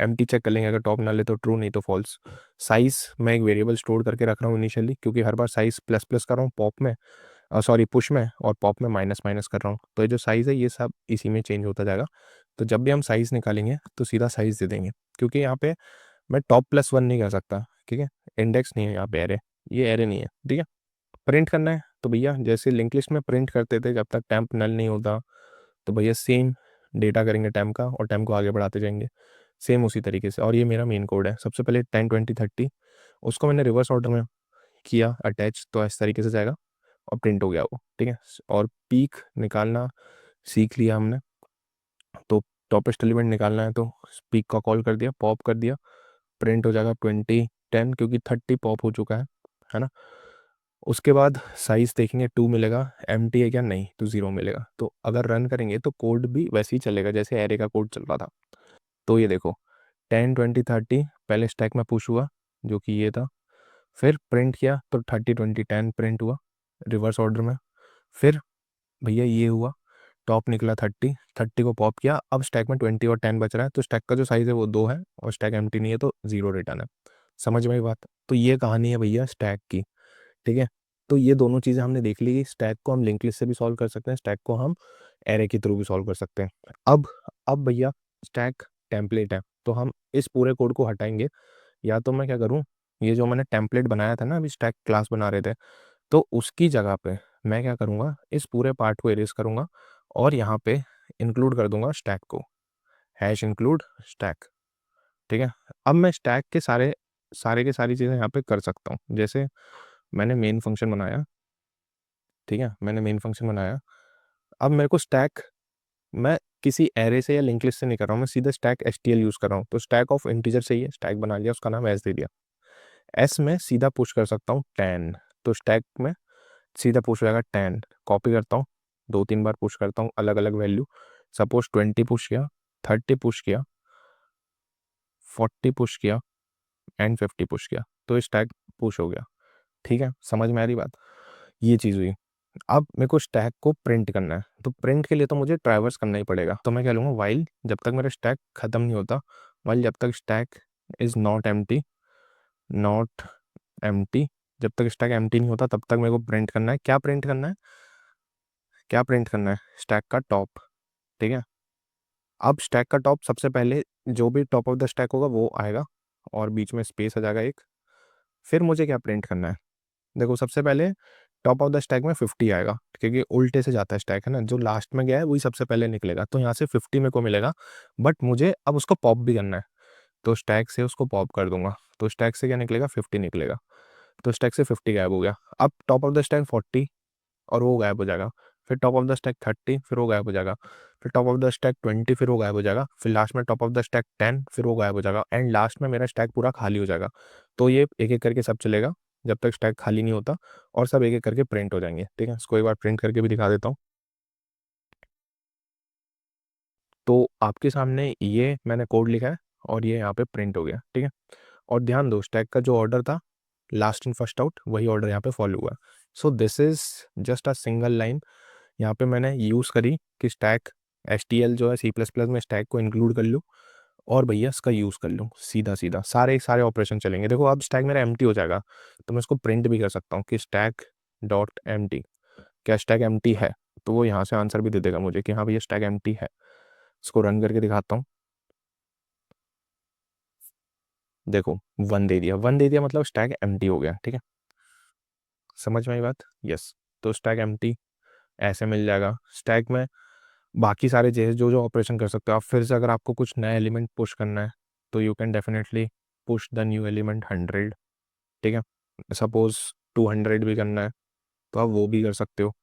एम्प्टी चेक कर लेंगे, अगर टॉप नल है तो ट्रू, नहीं तो फॉल्स। साइज़ मैं एक वेरिएबल स्टोर करके रख रहा हूँ इनिशियली, क्योंकि हर बार साइज़ प्लस प्लस कर रहा हूँ पॉप में, सॉरी पुश में, और पॉप में माइनस माइनस कर रहा हूँ, तो ये जो साइज़ है ये सब इसी में चेंज होता जाएगा। तो जब भी हम साइज़ निकालेंगे तो सीधा साइज़ दे देंगे, क्योंकि यहाँ पे मैं टॉप +1 नहीं कर सकता, ठीक है, इंडेक्स नहीं है यहाँ पे, एरे, ये एरे नहीं है, ठीक है। प्रिंट करना है तो भैया जैसे लिंक लिस्ट में प्रिंट करते थे जब तक टेम्प नल नहीं होता, तो भैया सेम डेटा करेंगे टेम्प का, और टेम्प को आगे बढ़ाते जाएंगे सेम उसी तरीके से। और ये मेरा मेन कोड है, सबसे पहले 10 20 30 उसको मैंने रिवर्स ऑर्डर में किया अटैच, तो इस तरीके से जाएगा और प्रिंट हो गया वो, ठीक है। और पीक निकालना सीख लिया हमने, तो टॉपेस्ट एलिमेंट निकालना है तो पीक का कॉल कर दिया, पॉप कर दिया, प्रिंट हो जाएगा 20 10, क्योंकि 30 पॉप हो चुका है ना। उसके बाद साइज़ देखेंगे 2 मिलेगा, एम्प्टी है क्या, नहीं तो 0 मिलेगा। तो अगर रन करेंगे तो कोड भी वैसे ही चलेगा जैसे एरे का कोड चल रहा था। तो ये देखो 10 20 30 पहले स्टैक में पुश हुआ, जो कि ये था, फिर प्रिंट किया तो 30 20 10 प्रिंट हुआ रिवर्स ऑर्डर में, फिर भैया ये हुआ, टॉप निकला 30, 30 को पॉप किया, अब स्टैक में 20 और 10 बच रहा है, तो स्टैक का जो साइज़ है वो 2 है, और स्टैक एम्प्टी नहीं है तो 0 रिटर्न है। समझ में आई बात? तो ये कहानी है भैया स्टैक की, ठीक है। तो ये दोनों चीज़ें हमने देख ली कि स्टैक को हम लिंक लिस्ट से भी सॉल्व कर सकते हैं, स्टैक को हम एरे के थ्रू भी सॉल्व कर सकते हैं। अब भैया स्टैक टेम्पलेट है, तो हम इस पूरे कोड को हटाएंगे, या तो मैं क्या करूँ, ये जो मैंने टेम्पलेट बनाया था ना, अभी स्टैक क्लास बना रहे थे, तो उसकी जगह पे मैं क्या करूँगा, इस पूरे पार्ट को एरेज करूँगा, और यहाँ पे इंक्लूड कर दूंगा स्टैक को, हैश इंक्लूड स्टैक, ठीक है। अब मैं स्टैक के सारे सारे के सारी चीज़ें यहाँ पे कर सकता हूँ, जैसे मैंने मेन फंक्शन बनाया, ठीक है, मैंने मेन फंक्शन बनाया, अब मेरे को स्टैक, मैं किसी एरे से या लिंक लिस्ट से नहीं कर रहा हूँ, मैं सीधा स्टैक एसटीएल यूज़ कर रहा हूँ, तो स्टैक ऑफ इंटीजर से ही है, स्टैक बना लिया, उसका नाम एस दे दिया। एस में सीधा पुश कर सकता हूँ 10, तो स्टैक में सीधा पुश हो जाएगा 10, कॉपी करता हूँ, 2 3 बार पुश करता हूँ अलग अलग वैल्यू, सपोज 20 पुश किया, 30 पुश किया, 40 पुश किया, एंड 50 पुश किया, तो स्टैक पुश हो गया, ठीक है। समझ में आ रही बात? ये चीज़ हुई। अब मेरे को स्टैक को प्रिंट करना है, तो प्रिंट के लिए तो मुझे ट्रैवर्स करना ही पड़ेगा, तो मैं क्या लूँगा, वाइल जब तक मेरा स्टैक ख़त्म नहीं होता, वाइल जब तक stack is not empty, not empty, जब तक स्टैक एम्प्टी नहीं होता तब तक मेरे को प्रिंट करना है। क्या प्रिंट करना है, क्या प्रिंट करना है, स्टैक का टॉप, ठीक है। अब स्टैक का टॉप सबसे पहले जो भी टॉप ऑफ द स्टैक होगा वो आएगा, और बीच में स्पेस आ जाएगा एक। फिर मुझे क्या प्रिंट करना है, देखो सबसे पहले टॉप ऑफ द स्टैक में 50 आएगा, क्योंकि उल्टे से जाता है स्टैक, है ना, जो लास्ट में गया है वही सबसे पहले निकलेगा, तो यहाँ से 50 मेरे को मिलेगा। बट मुझे अब उसको पॉप भी करना है, तो स्टैक से उसको पॉप कर दूंगा, तो स्टैक से क्या निकलेगा, 50 निकलेगा। तो स्टैक से 50 गायब हो गया। अब टॉप ऑफ द स्टैक 40 और वो गायब हो जाएगा। फिर टॉप ऑफ द स्टैक 30, फिर वो गायब हो जाएगा। फिर टॉप ऑफ द स्टैक 20, फिर वो गायब हो जाएगा। फिर लास्ट में टॉप ऑफ द स्टैक 10, फिर वो गायब हो जाएगा। एंड लास्ट में मेरा स्टैक पूरा खाली हो जाएगा। तो ये एक एक करके सब चलेगा जब तक स्टैक खाली नहीं होता, और सब एक एक करके प्रिंट हो जाएंगे। ठीक है, इसको एक बार प्रिंट करके भी दिखा देता हूँ। तो आपके सामने ये मैंने कोड लिखा है और ये यहाँ पे प्रिंट हो गया। ठीक है, और ध्यान दो स्टैक का जो ऑर्डर था, लास्ट इन फर्स्ट आउट, वही ऑर्डर यहाँ पे फॉलो हुआ। सो this is just a single line यहाँ पे मैंने यूज़ करी कि स्टैक HTL जो है C++ में स्टैक को इंक्लूड कर लूँ और भैया इसका यूज़ कर लूँ। सीधा सीधा सारे सारे ऑपरेशन चलेंगे। देखो अब स्टैक मेरा एम्प्टी हो जाएगा, तो मैं इसको प्रिंट भी कर सकता हूँ कि स्टैक डॉट एम्प्टी, क्या स्टैक एम्प्टी है। तो वो यहाँ से आंसर भी दे देगा मुझे कि हाँ भैया स्टैक एम्प्टी है। इसको रन करके दिखाता हूँ। देखो 1 दे दिया, 1 दे दिया मतलब स्टैक एम्प्टी हो गया। ठीक है, समझ में आई बात? यस। तो स्टैक एम्प्टी ऐसे मिल जाएगा। स्टैक में बाकी सारे जैसे जो जो ऑपरेशन कर सकते हो आप। फिर से अगर आपको कुछ नया एलिमेंट पुश करना है तो you can definitely push the new element 100। ठीक है, सपोज 200 भी करना है तो आप वो भी कर सकते हो।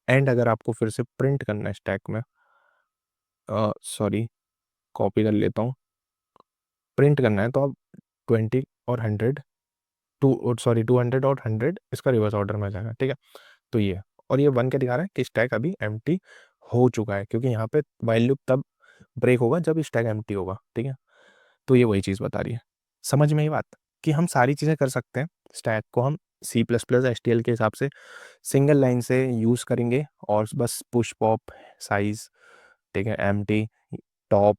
एंड अगर आपको फिर से प्रिंट करना है स्टैक में, सॉरी कॉपी कर लेता हूँ, प्रिंट करना है तो आप 20 और 100, टू सॉरी 200 और 100 इसका रिवर्स ऑर्डर में आ जाएगा। ठीक है, तो ये और ये 1 क्या दिखा रहा है कि स्टैक अभी एम्प्टी हो चुका है, क्योंकि यहाँ पे वाइल लूप तब ब्रेक होगा जब स्टैक एम्प्टी होगा। ठीक है, तो ये वही चीज़ बता रही है। समझ में ये बात कि हम सारी चीज़ें कर सकते हैं। स्टैक को हम C++ HTL के हिसाब से सिंगल लाइन से यूज़ करेंगे और बस पुश पॉप साइज, ठीक है, एम्प्टी, टॉप,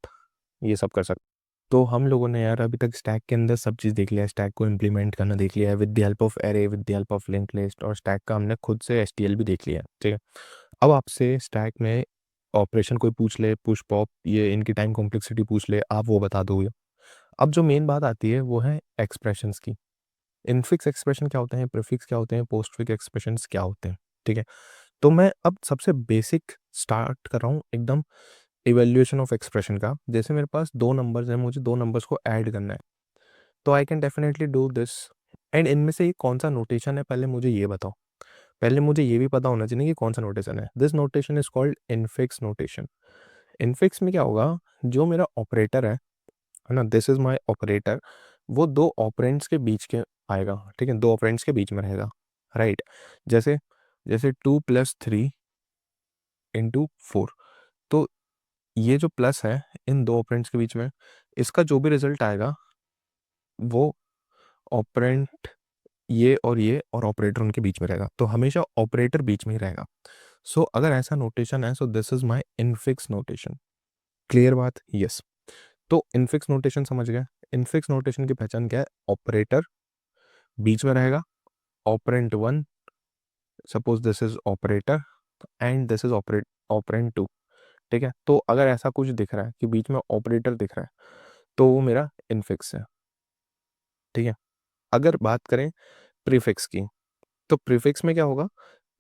ये सब कर सकते हैं। तो हम लोगों ने यार अभी तक स्टैक के अंदर सब चीज़ देख लिया है। स्टैक को इम्प्लीमेंट करना देख लिया है with the help of array, with the help of link list, और स्टैक का हमने खुद से HTL भी देख लिया है। ठीक है, अब आपसे स्टैक में ऑपरेशन कोई पूछ ले, पुश पॉप, ये इनकी टाइम कॉम्प्लेक्सिटी पूछ ले, आप वो बता दोगे। अब जो मेन बात आती है वो है एक्सप्रेशंस की। इनफिक्स एक्सप्रेशन क्या होते हैं, प्रीफिक्स क्या होते हैं, पोस्टफिक्स एक्सप्रेशंस क्या होते हैं। ठीक है, तो मैं अब सबसे बेसिक स्टार्ट कर रहा हूँ एकदम इवेल्युएशन ऑफ एक्सप्रेशन का। जैसे मेरे पास दो नंबर्स हैं, मुझे दो नंबर्स को ऐड करना है, तो I can definitely do this. And इनमें से ये कौन सा नोटेशन है पहले मुझे ये बताओ। पहले मुझे ये भी पता होना चाहिए कि कौन सा नोटेशन है। This notation is called infix notation. Infix में क्या होगा, जो मेरा ऑपरेटर है ना, दिस इज माय ऑपरेटर, वो दो ऑपरेंड्स के बीच के आएगा। ठीक है, दो ऑपरेंड्स के बीच में रहेगा, राइट। जैसे जैसे 2+3 × 4, तो ये जो प्लस है इन दो ऑपरेंड्स के बीच में, इसका जो भी रिजल्ट आएगा वो ऑपरेंड ये और ऑपरेटर उनके बीच में रहेगा। तो हमेशा ऑपरेटर बीच में ही रहेगा। सो अगर ऐसा नोटेशन है, so this is my infix notation. Clear बात? यस। तो इनफिक्स नोटेशन समझ गए। इनफिक्स नोटेशन की पहचान क्या है, ऑपरेटर बीच में रहेगा, operand 1, suppose this is operator and this is operand 2। ठीक है, तो अगर ऐसा कुछ दिख रहा है कि बीच में ऑपरेटर दिख रहा है तो वो मेरा इनफिक्स है। ठीक है, अगर बात करें प्रीफिक्स की, तो प्रीफिक्स में क्या होगा,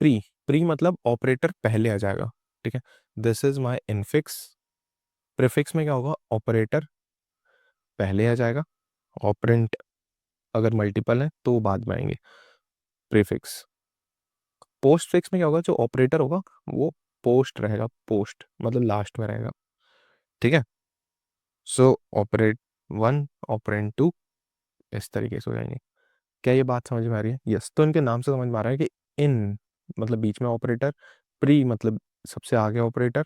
प्री, प्री मतलब ऑपरेटर पहले आ जाएगा। ठीक है, this is my infix. Prefix में क्या होगा, ऑपरेटर पहले आ जाएगा, ऑपरेंट अगर मल्टीपल है तो वो बाद में आएंगे। प्रीफिक्स। पोस्ट फिक्स में क्या होगा, जो ऑपरेटर होगा वो पोस्ट रहेगा, पोस्ट मतलब लास्ट में रहेगा। ठीक है, सो ऑपरेट 1, ऑपरेंट 2, इस तरीके से हो जाएंगे। क्या ये बात समझ में आ रही है? यस। तो इनके नाम से समझ में आ रहा है कि इन मतलब बीच में ऑपरेटर, प्री मतलब सबसे आगे ऑपरेटर,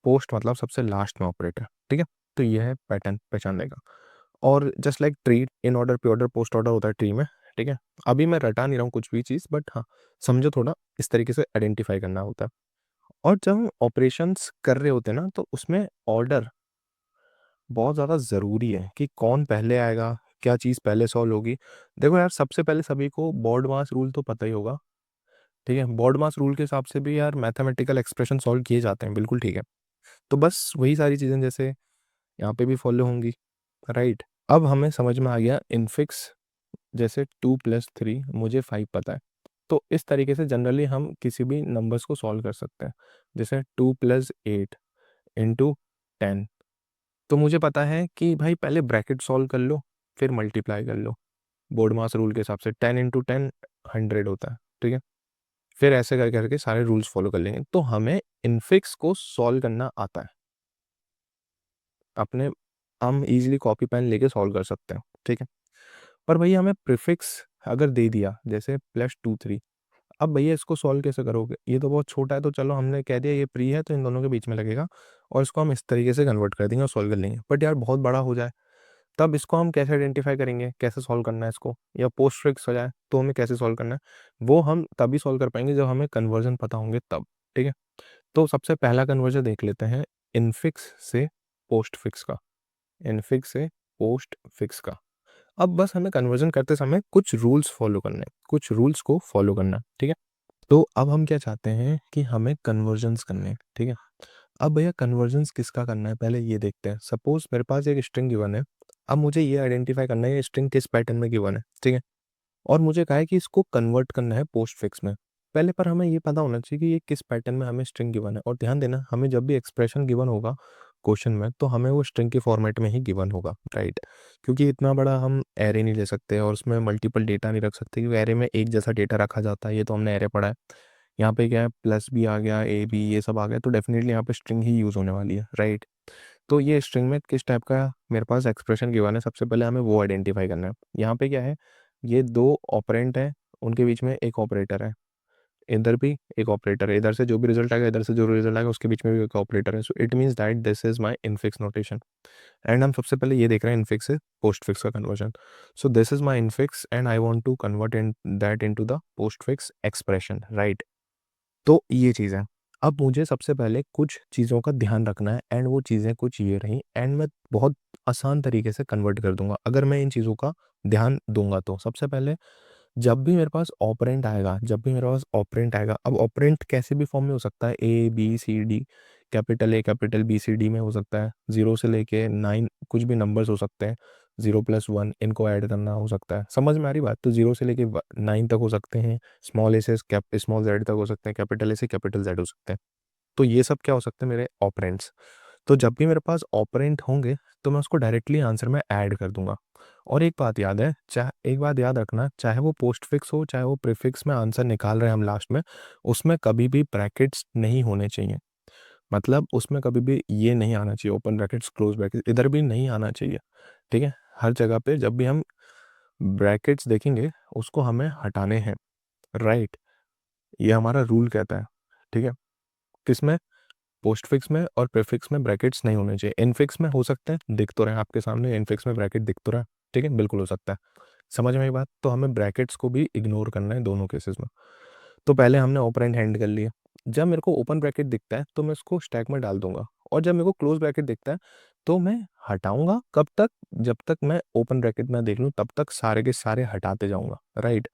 पोस्ट मतलब सबसे लास्ट में ऑपरेटर। ठीक है, तो ये है पैटर्न पहचानने का। और just like tree, in order, pre order, post order होता है ट्री में। ठीक है, अभी मैं रटा नहीं रहा हूँ कुछ भी चीज़, बट हाँ समझो थोड़ा इस तरीके से आइडेंटिफाई करना होता है। और जब हम ऑपरेशंस कर रहे होते हैं ना, तो उसमें ऑर्डर बहुत ज़्यादा ज़रूरी है कि कौन पहले आएगा, क्या चीज़ पहले सॉल्व होगी। देखो यार, सबसे पहले सभी को बॉड मास रूल तो पता ही होगा। ठीक है, बॉड मास रूल के हिसाब से भी यार मैथमेटिकल एक्सप्रेशन सॉल्व किए जाते हैं, बिल्कुल ठीक है। तो बस वही सारी चीज़ें जैसे यहाँ पे भी फॉलो होंगी, राइट। अब हमें समझ में आ गया इनफिक्स, जैसे 2+3 मुझे 5 पता है, तो इस तरीके से जनरली हम किसी भी नंबर्स को सॉल्व कर सकते हैं। जैसे 2+8 × 10, तो मुझे पता है कि भाई पहले ब्रैकेट सॉल्व कर लो, फिर मल्टीप्लाई कर लो। बोर्ड मास रूल के हिसाब से 10 × 10 100 होता है, ठीक है। फिर ऐसे कर करके सारे रूल्स फॉलो कर लेंगे, तो हमें इनफिक्स को सॉल्व करना आता है। अपने हम इजीली कॉपी पेन लेके सॉल्व कर सकते हैं, ठीक है। पर भैया हमें प्रीफिक्स अगर दे दिया जैसे +2 3, अब भैया इसको सॉल्व कैसे करोगे? ये तो बहुत छोटा है, तो चलो हमने कह दिया ये प्री है तो इन दोनों के बीच में लगेगा और इसको हम इस तरीके से कन्वर्ट कर देंगे और सॉल्व कर लेंगे। बट यार बहुत बड़ा हो जाए, तब इसको हम कैसे आइडेंटिफाई करेंगे, कैसे सॉल्व करना है इसको? या पोस्ट फिक्स हो जाए तो हमें कैसे सॉल्व करना है? वो हम तभी सॉल्व कर पाएंगे जब हमें कन्वर्जन पता होंगे तब, ठीक है। तो सबसे पहला कन्वर्जन देख लेते हैं, इनफिक्स से पोस्ट फिक्स का। इनफिक्स से पोस्ट फिक्स का। अब बस हमें कन्वर्जन करते समय कुछ रूल्स फॉलो करने हैं, कुछ रूल्स को फॉलो करना है, ठीक है। तो अब हम क्या चाहते हैं कि हमें कन्वर्जन्स करने हैं, ठीक है। अब भैया कन्वर्जन्स किसका करना है पहले ये देखते हैं। सपोज मेरे पास एक स्ट्रिंग गिवन है, अब मुझे ये आइडेंटिफाई करना है ये स्ट्रिंग किस पैटर्न में गिवन है, ठीक है। और मुझे कहा है कि इसको कन्वर्ट करना है पोस्ट फिक्स में। पहले पर हमें ये पता होना चाहिए कि ये किस पैटर्न में हमें स्ट्रिंग गिवन है। और ध्यान देना, हमें जब भी एक्सप्रेशन गिवन होगा क्वेश्चन में, तो हमें वो स्ट्रिंग के फॉर्मेट में ही गिवन होगा, राइट। क्योंकि इतना बड़ा हम एरे नहीं ले सकते और उसमें मल्टीपल डेटा नहीं रख सकते, क्योंकि एरे में एक जैसा डेटा रखा जाता है, ये तो हमने एरे पढ़ा है। यहाँ पे क्या है, प्लस बी आ गया, ए बी ये सब आ गया, तो डेफिनेटली यहाँ पे स्ट्रिंग ही यूज़ होने वाली है, राइट। तो ये स्ट्रिंग में किस टाइप का मेरे पास एक्सप्रेशन गिवन है, सबसे पहले हमें वो आइडेंटिफाई करना है। यहाँ पे क्या है, ये दो ऑपरेंट है, उनके बीच में एक ऑपरेटर है, इधर भी एक ऑपरेटर है, इधर से जो भी रिजल्ट आएगा, इधर से जो रिजल्ट आएगा उसके बीच में भी एक ऑपरेटर है। So it means that this is my infix notation. And हम सबसे पहले ये देख रहे हैं इनफिक्स से पोस्ट फिक्स का conversion. So this is my infix and I want to convert in that into the postfix expression, right. तो ये चीज़ है। अब मुझे सबसे पहले कुछ चीज़ों का ध्यान रखना है एंड वो चीज़ें कुछ ये रहीं एंड मैं बहुत आसान तरीके से कन्वर्ट कर दूँगा अगर मैं इन चीज़ों का ध्यान दूँगा तो। सबसे पहले जब भी मेरे पास ऑपरेंट आएगा, अब ऑपरेंट कैसे भी फॉर्म में हो सकता है, A, B, C, D, capital A, capital B, C, D में हो सकता है, 0 से लेके 9 कुछ भी नंबर्स हो सकते हैं, 0 + 1 इनको ऐड करना हो सकता है। समझ में आ रही बात? तो 0 से लेके 9 तक हो सकते हैं, स्मॉल ए से स्मॉल जेड तक हो सकते हैं, कैपिटल ए से कैपिटल जेड हो सकते हैं। तो ये सब क्या हो सकते हैं, मेरे ऑपरेंट्स। तो जब भी मेरे पास ऑपरेंट होंगे तो मैं उसको डायरेक्टली आंसर में ऐड कर दूंगा। और एक बात याद रखना, चाहे वो पोस्ट फिक्स हो चाहे वो प्रीफिक्स में आंसर निकाल रहे हैं हम लास्ट में, उसमें कभी भी ब्रैकेट्स नहीं होने चाहिए। मतलब उसमें कभी भी ये नहीं आना चाहिए, ओपन ब्रैकेट्स क्लोज ब्रैकेट्स इधर भी नहीं आना चाहिए, ठीक है। हर जगह पे जब भी हम ब्रैकेट्स देखेंगे उसको हमें हटाने हैं, राइट। ये हमारा रूल कहता है, ठीक है। किसमें, पोस्ट फिक्स में और प्रीफिक्स में ब्रैकेट्स नहीं होने चाहिए। इनफिक्स में हो सकते हैं, दिख तो रहे हैं आपके सामने, इनफिक्स में ब्रैकेट दिख तो रहा है, ठीक है, बिल्कुल हो सकता है। समझ में आई बात? तो हमें ब्रैकेट्स को भी इग्नोर करना है दोनों केसेस में। तो पहले हमने ऑपरेंड हैंड कर लिया। जब मेरे को ओपन ब्रैकेट दिखता है तो मैं उसको स्टैक में डाल दूंगा, और जब मेरे को क्लोज ब्रैकेट दिखता है तो मैं हटाऊंगा। कब तक? जब तक मैं ओपन ब्रैकेट में देख लूँ तब तक सारे के सारे हटाते जाऊंगा, राइट।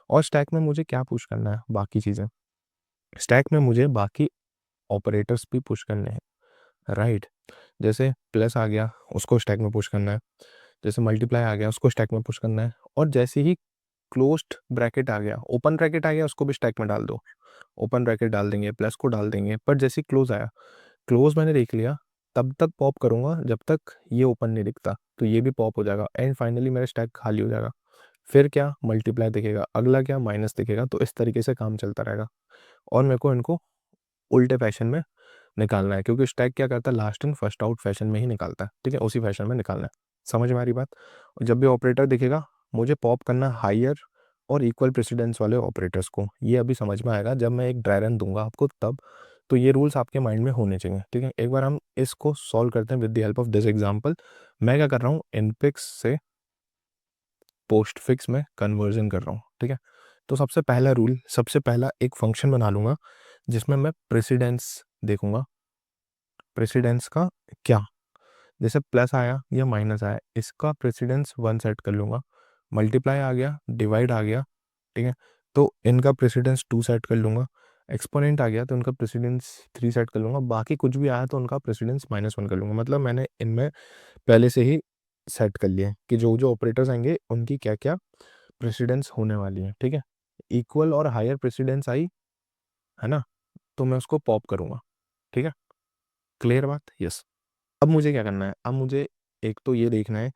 और स्टैक में मुझे क्या पुश करना है, बाकी चीज़ें। स्टैक में मुझे बाकी ऑपरेटर्स भी पुश करने हैं, राइट। जैसे प्लस आ गया उसको स्टैक में पुश करना है, जैसे मल्टीप्लाई आ गया उसको स्टैक में पुश करना है, और जैसे ही क्लोज्ड ब्रैकेट आ गया, ओपन ब्रैकेट आ गया, उसको भी स्टैक में डाल दो। ओपन ब्रैकेट डाल देंगे, प्लस को डाल देंगे, पर जैसे ही क्लोज आया, क्लोज मैंने देख लिया, तब तक पॉप करूंगा जब तक ये ओपन नहीं दिखता, तो ये भी पॉप हो जाएगा एंड फाइनली मेरा स्टैक खाली हो जाएगा। फिर क्या, मल्टीप्लाई दिखेगा, अगला क्या, माइनस दिखेगा। तो इस तरीके से काम चलता रहेगा और मेरे को इनको उल्टे फैशन में निकालना है, क्योंकि स्टैक क्या करता है, last in first out fashion में ही निकालता है, ठीक है, उसी फैशन में निकालना है। समझ में आ रही बात? और जब भी ऑपरेटर दिखेगा मुझे पॉप करना हायर और इक्वल प्रेसिडेंस वाले ऑपरेटर्स को। ये अभी समझ में आएगा जब मैं एक ड्राई रन दूंगा आपको तब। तो ये रूल्स आपके माइंड में होने चाहिए, ठीक है। एक बार हम इसको सॉल्व करते हैं with the help of this example. मैं क्या कर रहा हूँ, इनफिक्स से पोस्ट फिक्स में कन्वर्जन कर रहा हूँ, ठीक है। तो सबसे पहला रूल, सबसे पहला एक फंक्शन बना लूंगा जिसमें मैं प्रेसिडेंस देखूंगा। प्रेसिडेंस का क्या, जैसे प्लस आया या माइनस आया, इसका प्रेसिडेंस 1 सेट कर लूँगा। मल्टीप्लाई आ गया, डिवाइड आ गया, ठीक है, तो इनका प्रेसिडेंस 2 सेट कर लूँगा। एक्सपोनेंट आ गया तो उनका प्रेसिडेंस 3 सेट कर लूँगा। बाकी कुछ भी आया तो उनका प्रेसिडेंस -1 कर लूँगा। मतलब मैंने इनमें पहले से ही सेट कर लिया है कि जो जो ऑपरेटर्स आएंगे उनकी क्या क्या प्रेसिडेंस होने वाली है, ठीक है। इक्वल और हायर प्रेसिडेंस आई है ना, तो मैं उसको पॉप करूँगा, ठीक है। क्लियर बात? यस। अब मुझे क्या करना है, अब मुझे एक तो ये देखना है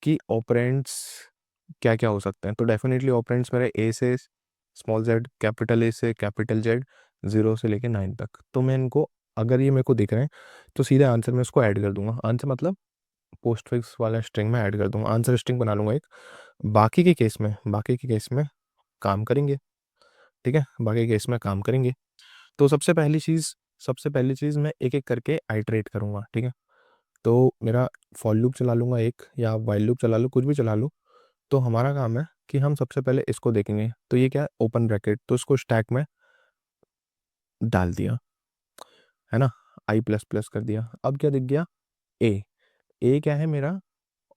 कि ऑपरेंड्स क्या क्या हो सकते हैं। तो डेफिनेटली ऑपरेंड्स मेरे ए से स्मॉल जेड, कैपिटल ए से कैपिटल जेड, 0 से लेके 9 तक। तो मैं इनको, अगर ये मेरे को दिख रहे हैं तो सीधे आंसर में इसको ऐड कर दूंगा। आंसर मतलब पोस्ट फिक्स वाला स्ट्रिंग में ऐड कर दूंगा, आंसर स्ट्रिंग बना लूंगा एक। बाकी के केस में काम करेंगे, ठीक है, बाकी के केस में काम करेंगे। तो सबसे पहली चीज़ मैं एक एक करके आइटरेट करूंगा, ठीक है। तो मेरा फॉर लूप चला लूंगा एक, या वाइल लूप चला लूँ, कुछ भी चला लूँ। तो हमारा काम है कि हम सबसे पहले इसको देखेंगे। तो ये क्या है, ओपन ब्रैकेट, तो इसको स्टैक में डाल दिया, है ना, आई प्लस प्लस कर दिया। अब क्या दिख गया, ए। ए क्या है, मेरा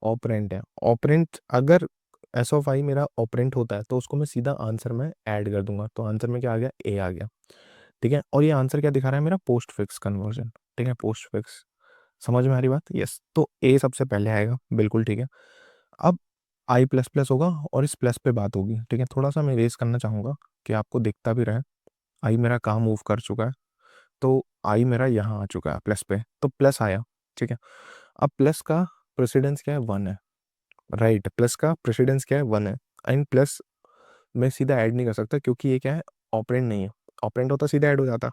ऑपरेंट है। ऑपरेंट अगर एस ऑफ आई मेरा ऑपरेंट होता है तो उसको मैं सीधा आंसर में ऐड कर दूंगा। तो आंसर में क्या आ गया, ए आ गया, ठीक है। और ये आंसर क्या दिखा रहा है, मेरा पोस्ट फिक्स कन्वर्जन, ठीक है, पोस्ट फिक्स। समझ में आ रही बात, यस। तो ए सबसे पहले आएगा, बिल्कुल ठीक है। अब आई प्लस प्लस होगा और इस प्लस पे बात होगी, ठीक है। थोड़ा सा मैं रेस करना चाहूँगा कि आपको दिखता भी रहे। आई मेरा कहाँ मूव कर चुका है, तो आई मेरा यहाँ आ चुका है प्लस पे, तो प्लस आया, ठीक है। अब प्लस का प्रेसिडेंस क्या है, 1 है, राइट। प्लस का प्रेसिडेंस क्या है, 1 है। एंड प्लस मैं सीधा ऐड नहीं कर सकता क्योंकि ये क्या है, ऑपरेंड नहीं है। ऑपरेंड होता सीधा ऐड हो जाता,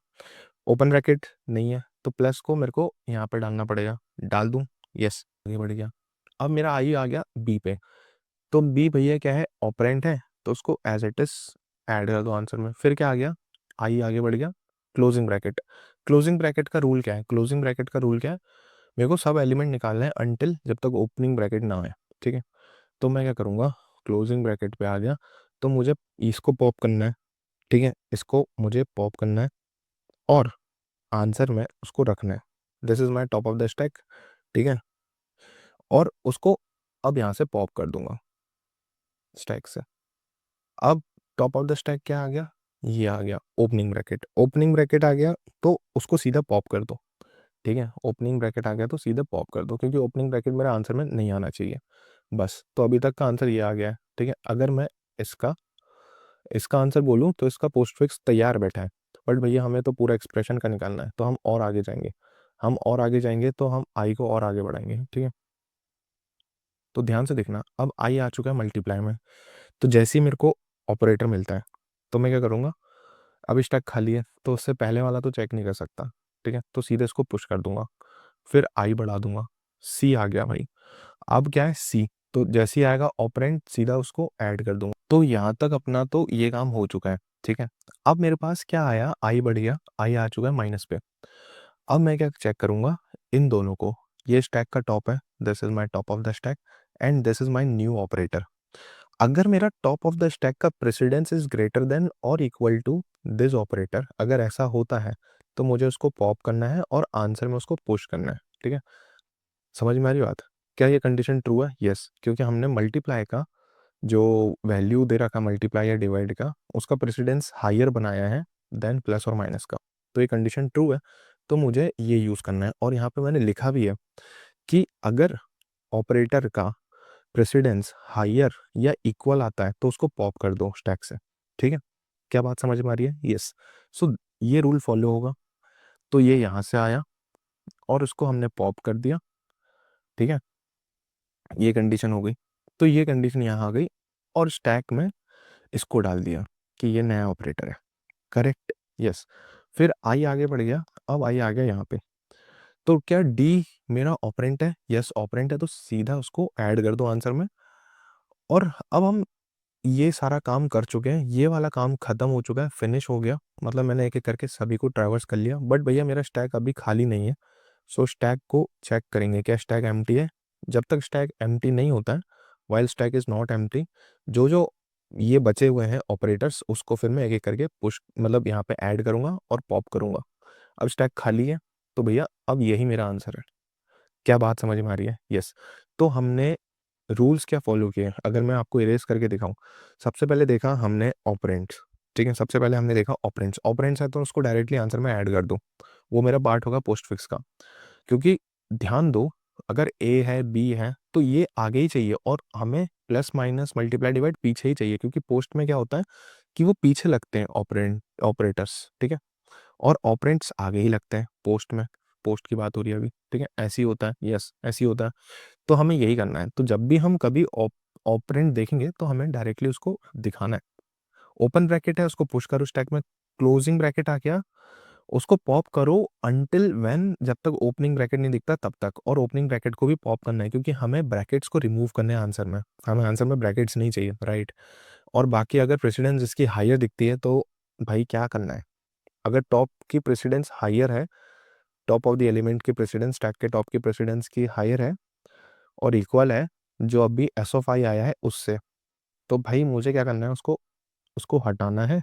ओपन ब्रैकेट नहीं है, तो प्लस को मेरे को यहाँ पे डालना पड़ेगा। डाल दूँ, यस, आगे बढ़ गया। अब मेरा आई आ गया बी पे। तो बी भैया क्या है, ऑपरेंट है, तो उसको एज इट इज ऐड कर दो आंसर में। फिर क्या आ गया, आई आगे बढ़ गया, क्लोजिंग ब्रैकेट। क्लोजिंग ब्रैकेट का रूल क्या है, क्लोजिंग ब्रैकेट का रूल क्या है, मेरे को सब एलिमेंट निकालना है अनटिल जब तक ओपनिंग ब्रैकेट ना आए, ठीक है। तो मैं क्या करूँगा, क्लोजिंग ब्रैकेट पे आ गया, तो मुझे इसको पॉप करना है, ठीक है, इसको मुझे पॉप करना है और आंसर में उसको रखना है। This is my top of the stack, ठीक है। और उसको अब यहाँ से पॉप कर दूंगा स्टैक से। अब टॉप ऑफ द स्टैक क्या आ गया, ये आ गया ओपनिंग ब्रैकेट। ओपनिंग ब्रैकेट आ गया तो उसको सीधा पॉप कर दो, ठीक है। ओपनिंग ब्रैकेट आ गया तो सीधे पॉप कर दो, क्योंकि ओपनिंग ब्रैकेट मेरा आंसर में नहीं आना चाहिए। बस, तो अभी तक का आंसर ये आ गया है, ठीक है। अगर मैं इसका इसका आंसर बोलूँ तो इसका पोस्ट फिक्स तैयार बैठा है, बट भैया हमें तो पूरा एक्सप्रेशन का निकालना है, तो हम और आगे जाएंगे। तो हम आई को और आगे बढ़ाएंगे, ठीक है। तो ध्यान से देखना, अब आई आ चुका है मल्टीप्लाई में। तो जैसे ही मेरे को ऑपरेटर मिलता है तो मैं क्या करूँगा, अब स्टैक खाली है तो उससे पहले वाला तो चेक नहीं कर सकता, ठीक है। तो सीधे इसको पुश कर दूंगा, फिर आई बढ़ा दूंगा। सी आ गया भाई, अब क्या है सी, तो जैसे ही आएगा ऑपरेंट सीधा उसको ऐड कर दूंगा। तो यहाँ तक अपना तो ये काम हो चुका है, ठीक है। अब मेरे पास क्या आया, आई बढ़ गया, आई आ चुका है माइनस पे। अब मैं क्या चेक करूंगा, इन दोनों को, ये स्टैक का टॉप है, this is my top of the stack, and this is my new operator. अगर मेरा टॉप ऑफ द स्टैक का प्रेसिडेंस इज ग्रेटर देन और इक्वल टू दिस ऑपरेटर, अगर ऐसा होता है तो मुझे उसको पॉप करना है और आंसर में उसको पुश करना है, ठीक है। समझ में आ रही बात, क्या ये कंडीशन ट्रू है, यस, क्योंकि हमने मल्टीप्लाई का जो वैल्यू दे रखा, मल्टीप्लाई या डिवाइड का, उसका प्रेसिडेंस हायर बनाया है देन प्लस और माइनस का। तो ये कंडीशन ट्रू है, तो मुझे ये यूज़ करना है। और यहाँ पे मैंने लिखा भी है कि अगर ऑपरेटर का प्रेसिडेंस हायर या इक्वल आता है तो उसको पॉप कर दो स्टैक से, ठीक है। क्या बात समझ में आ रही है, यस। सो ये रूल फॉलो होगा। तो ये यहाँ से आया और उसको हमने पॉप कर दिया, ठीक है, ये कंडीशन हो गई। तो ये कंडीशन यहाँ आ गई और स्टैक में इसको डाल दिया कि ये नया ऑपरेटर है, करेक्ट, यस। फिर आई आगे बढ़ गया, अब आई आ गया यहाँ पे। तो क्या डी मेरा ऑपरेंट है, यस ऑपरेंट है, तो सीधा उसको ऐड कर दो आंसर में। और अब हम ये सारा काम कर चुके हैं, ये वाला काम खत्म हो चुका है, फिनिश हो गया। मतलब मैंने एक एक करके सभी को ट्रैवर्स कर लिया, बट भैया मेरा स्टैक अभी खाली नहीं है। सो स्टैक को चेक करेंगे, क्या स्टैक एम्प्टी है। जब तक स्टैक एम्प्टी नहीं होता है, while stack is not empty, जो जो ये बचे हुए हैं ऑपरेटर्स, उसको फिर मैं एक एक करके पुश, मतलब यहाँ पे ऐड करूंगा और पॉप करूंगा। अब स्टैक खाली है, तो भैया अब यही मेरा आंसर है। क्या बात समझ में आ रही है, यस। तो हमने रूल्स क्या फॉलो किए, अगर मैं आपको इरेज करके दिखाऊं। सबसे पहले देखा हमने ऑपरेंट्स, ठीक है, सबसे पहले हमने देखा ऑपरेंट्स। ऑपरेंट्स है तो उसको डायरेक्टली आंसर में ऐड कर दूं, वो मेरा पार्ट होगा पोस्ट फिक्स का। क्योंकि ध्यान दो, अगर ए है बी है तो ये आगे ही चाहिए, और हमें प्लस माइनस मल्टीप्लाई डिवाइड पीछे ही चाहिए, क्योंकि पोस्ट में क्या होता है कि वो पीछे लगते हैं ऑपरेटर्स, ठीक है, और ऑपरेंट्स आगे ही लगते हैं पोस्ट में। पोस्ट की बात हो रही है अभी, ठीक है, ऐसे ही होता है, यस ऐसे ही होता है। तो हमें यही करना है। तो जब भी हम कभी ऑपरेंड देखेंगे तो हमें डायरेक्टली उसको दिखाना है। ओपन ब्रैकेट है उसको पुश करो स्टैक में, क्लोजिंग ब्रैकेट आ गया उसको पॉप करो अंटिल व्हेन, जब तक ओपनिंग ब्रैकेट नहीं दिखता तब तक। और ओपनिंग ब्रैकेट को भी पॉप करना है क्योंकि हमें ब्रैकेट्स को रिमूव करने हैं आंसर में, हमें आंसर में ब्रैकेट्स नहीं चाहिए, राइट। और बाकी अगर प्रेसिडेंस इसकी हायर दिखती है तो भाई क्या करना है, अगर टॉप की प्रेसिडेंस हायर है, टॉप ऑफ द एलिमेंट की प्रेसिडेंस स्टैक के टॉप की प्रेसिडेंस की हायर है और इक्वल है जो अभी एस ऑफ आई आया है उससे, तो भाई मुझे क्या करना है, उसको उसको हटाना है